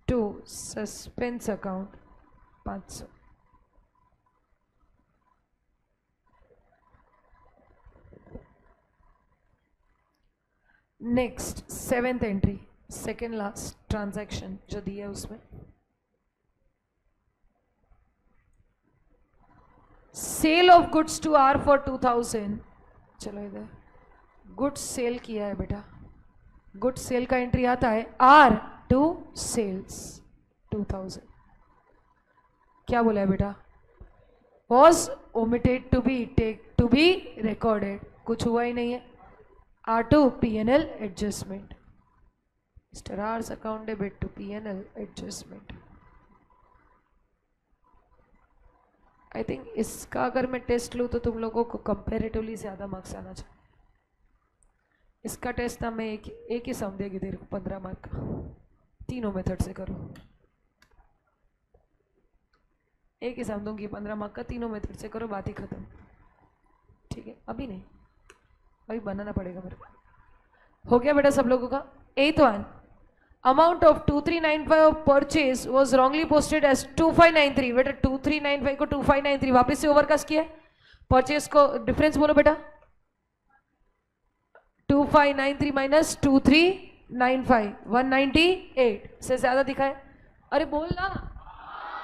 to suspense account 500. Next 7th entry, second last transaction जो दिया है उसमें sale of goods to R for 2000. चलो इधर गुड्स सेल किया है बेटा. गुड्स सेल का एंट्री आता है आर टू सेल्स 2000. क्या बोला है बेटा? Was omitted to be take to be recorded. कुछ हुआ ही नहीं है. R to PNL adjustment. Mister R's account debit to PNL adjustment. I think इसका अगर मैं टेस्ट लूँ तो तुम लोगों को कंपेरेटिवली ज़्यादा मार्क्स आना चाहिए. इसका टेस्ट ना मैं एक ही सम देगी तेरे को 15 मार्क का. तीनों मेथड से करो. एक ही सम दूंगी 15 मार्क का. तीनों मेथड से करो. बात ही खत्म. ठीक है? अभी नहीं, अभी बनाना पड़ेगा मेरे को. हो गया बेटा सब लोगों का? 8th one, amount of 2395 of purchase was wrongly posted as 2593. बेटा 2395 को 2593 वापस से ओवरकास्ट किया. परचेज को डिफरेंस बोलो बेटा. 2593 माइनस 2395 198 से ज्यादा दिखा है. अरे बोल ना.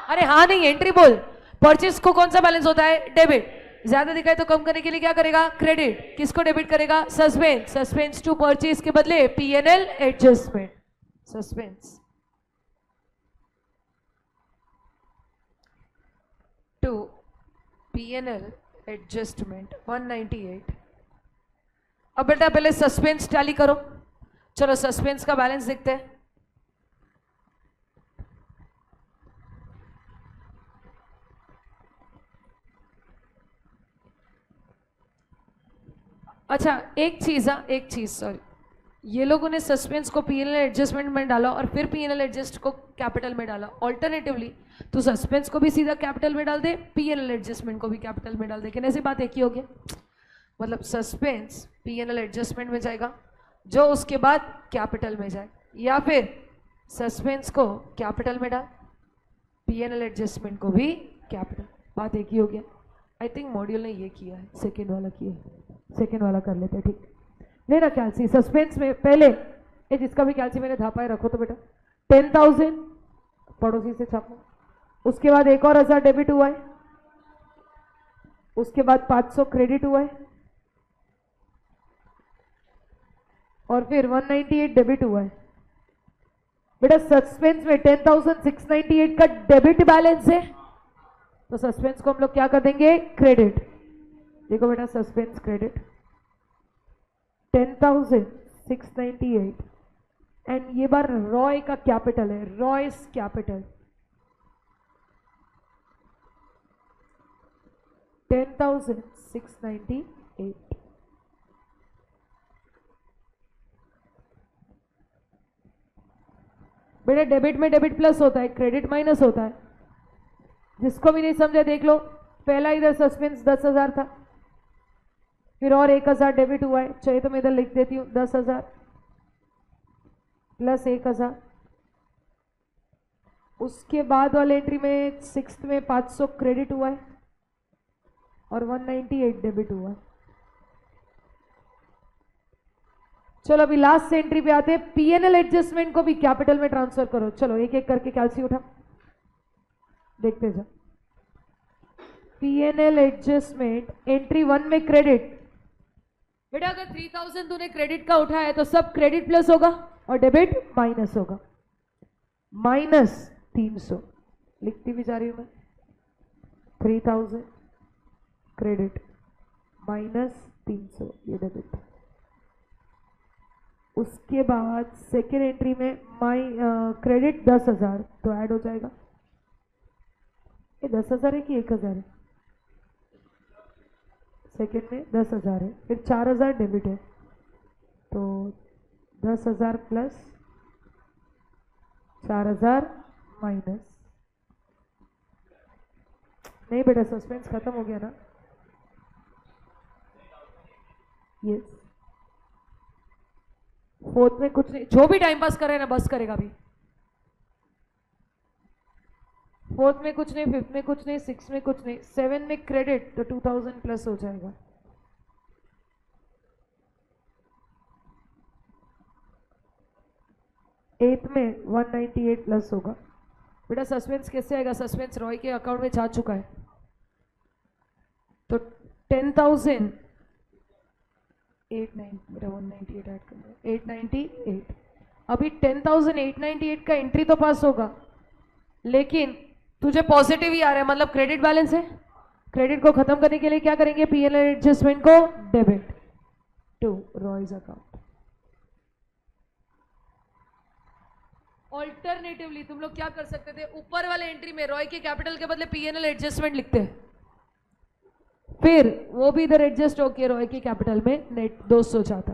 अरे हाँ नहीं, एंट्री बोल. परचेज को कौन सा बैलेंस होता है? डेबिट. ज्यादा दिखाए तो कम करने के लिए क्या करेगा? क्रेडिट. किसको डेबिट करेगा? सस्पेंस. सस्पेंस टू परचेज के बदले PNL adjustment. Suspense to PNL adjustment 198. अब बेटा पहले सस्पेंस टैली करो. चलो सस्पेंस का बैलेंस देखते हैं. अच्छा एक चीज सॉरी, ये लोगों ने सस्पेंस को पीएनएल एडजस्टमेंट में डाला और फिर पीएनएल एडजस्ट को कैपिटल में डाला. ऑल्टरनेटिवली तो सस्पेंस को भी सीधा कैपिटल में डाल दे, पीएनएल एडजस्टमेंट को भी कैपिटल में डाल दे. क्या ऐसी बात एक ही हो गया? मतलब सस्पेंस पीएनएल एडजस्टमेंट में जाएगा जो उसके बाद कैपिटल में जाए, या फिर सस्पेंस को कैपिटल में डाल, पीएनएल एडजस्टमेंट को भी कैपिटल. बात एक ही हो गया. आई थिंक मॉड्यूल ने ये किया है, सेकेंड वाला किया है. सेकेंड वाला कर लेते हैं. ठीक लेना कैल्सी. सस्पेंस में पहले ये जिसका भी कैल्सी मैंने धापाए रखो तो बेटा 10,000 पड़ोसी से छापो. उसके बाद एक और 1000 डेबिट हुआ है. उसके बाद 500 क्रेडिट हुआ है और फिर 198 डेबिट हुआ है. बेटा सस्पेंस में 10,698 का डेबिट बैलेंस है तो सस्पेंस को हम लोग क्या कर देंगे? क्रेडिट. देखो बेटा सस्पेंस क्रेडिट 10,698 एंड ये बार रॉय का कैपिटल है. Royce capital 10,698. बेटा डेबिट में डेबिट प्लस होता है, क्रेडिट माइनस होता है. जिसको भी नहीं समझे देख लो. पहला इधर सस्पेंस 10,000 था, फिर और 1,000 डेबिट हुआ है. चाहिए तो मैं इधर लिख देती हूँ 10,000 प्लस 1,000. उसके बाद वाले एंट्री में 6th में 500 क्रेडिट हुआ है और 198 डेबिट हुआ है. चलो अभी लास्ट एंट्री पे आते हैं. पीएनएल एडजस्टमेंट को भी कैपिटल में ट्रांसफर करो. चलो एक एक करके कैल्सी उठा देखते जा. पीएनएल एडजस्टमेंट एंट्री 1 में क्रेडिट. बेटा अगर 3000 तूने क्रेडिट का उठाया है तो सब क्रेडिट प्लस होगा और डेबिट माइनस होगा. माइनस 300 लिखती भी जा रही हूं मैं. 3000 क्रेडिट माइनस 300 ये डेबिट. उसके बाद सेकेंड एंट्री में क्रेडिट 10,000 तो ऐड हो जाएगा. ये 10,000 है कि 1,000 है? सेकेंड में 10,000 है, फिर 4,000 डेबिट है तो 10,000 प्लस 4,000 माइनस. नहीं बेटा सस्पेंस खत्म हो गया ना. यस फोर्थ में कुछ नहीं, जो भी टाइम पास करे ना बस करेगा अभी। फोर्थ में कुछ नहीं, फिफ्थ में कुछ नहीं, सिक्स में कुछ नहीं, सेवन में क्रेडिट तो 2000 प्लस हो जाएगा। एथ में 198 प्लस होगा। बेटा सस्पेंस कैसे आएगा? सस्पेंस रॉय के अकाउंट में जा चुका है, तो 10,000 बेटा 198 ऐड कर दो, 898। अभी 10,898 का एंट्री तो पास होगा, लेकिन तुझे पॉजिटिव ही आ रहा है, मतलब क्रेडिट बैलेंस है। क्रेडिट को खत्म करने के लिए क्या करेंगे? पीएनएल एडजस्टमेंट को डेबिट टू रॉयज अकाउंट। ऑल्टरनेटिवली तुम लोग क्या कर सकते थे? ऊपर वाले एंट्री में रॉय के कैपिटल के बदले पीएनएल एडजस्टमेंट लिखते, फिर वो भी इधर एडजस्ट होके रॉय के कैपिटल में नेट 200 जाता।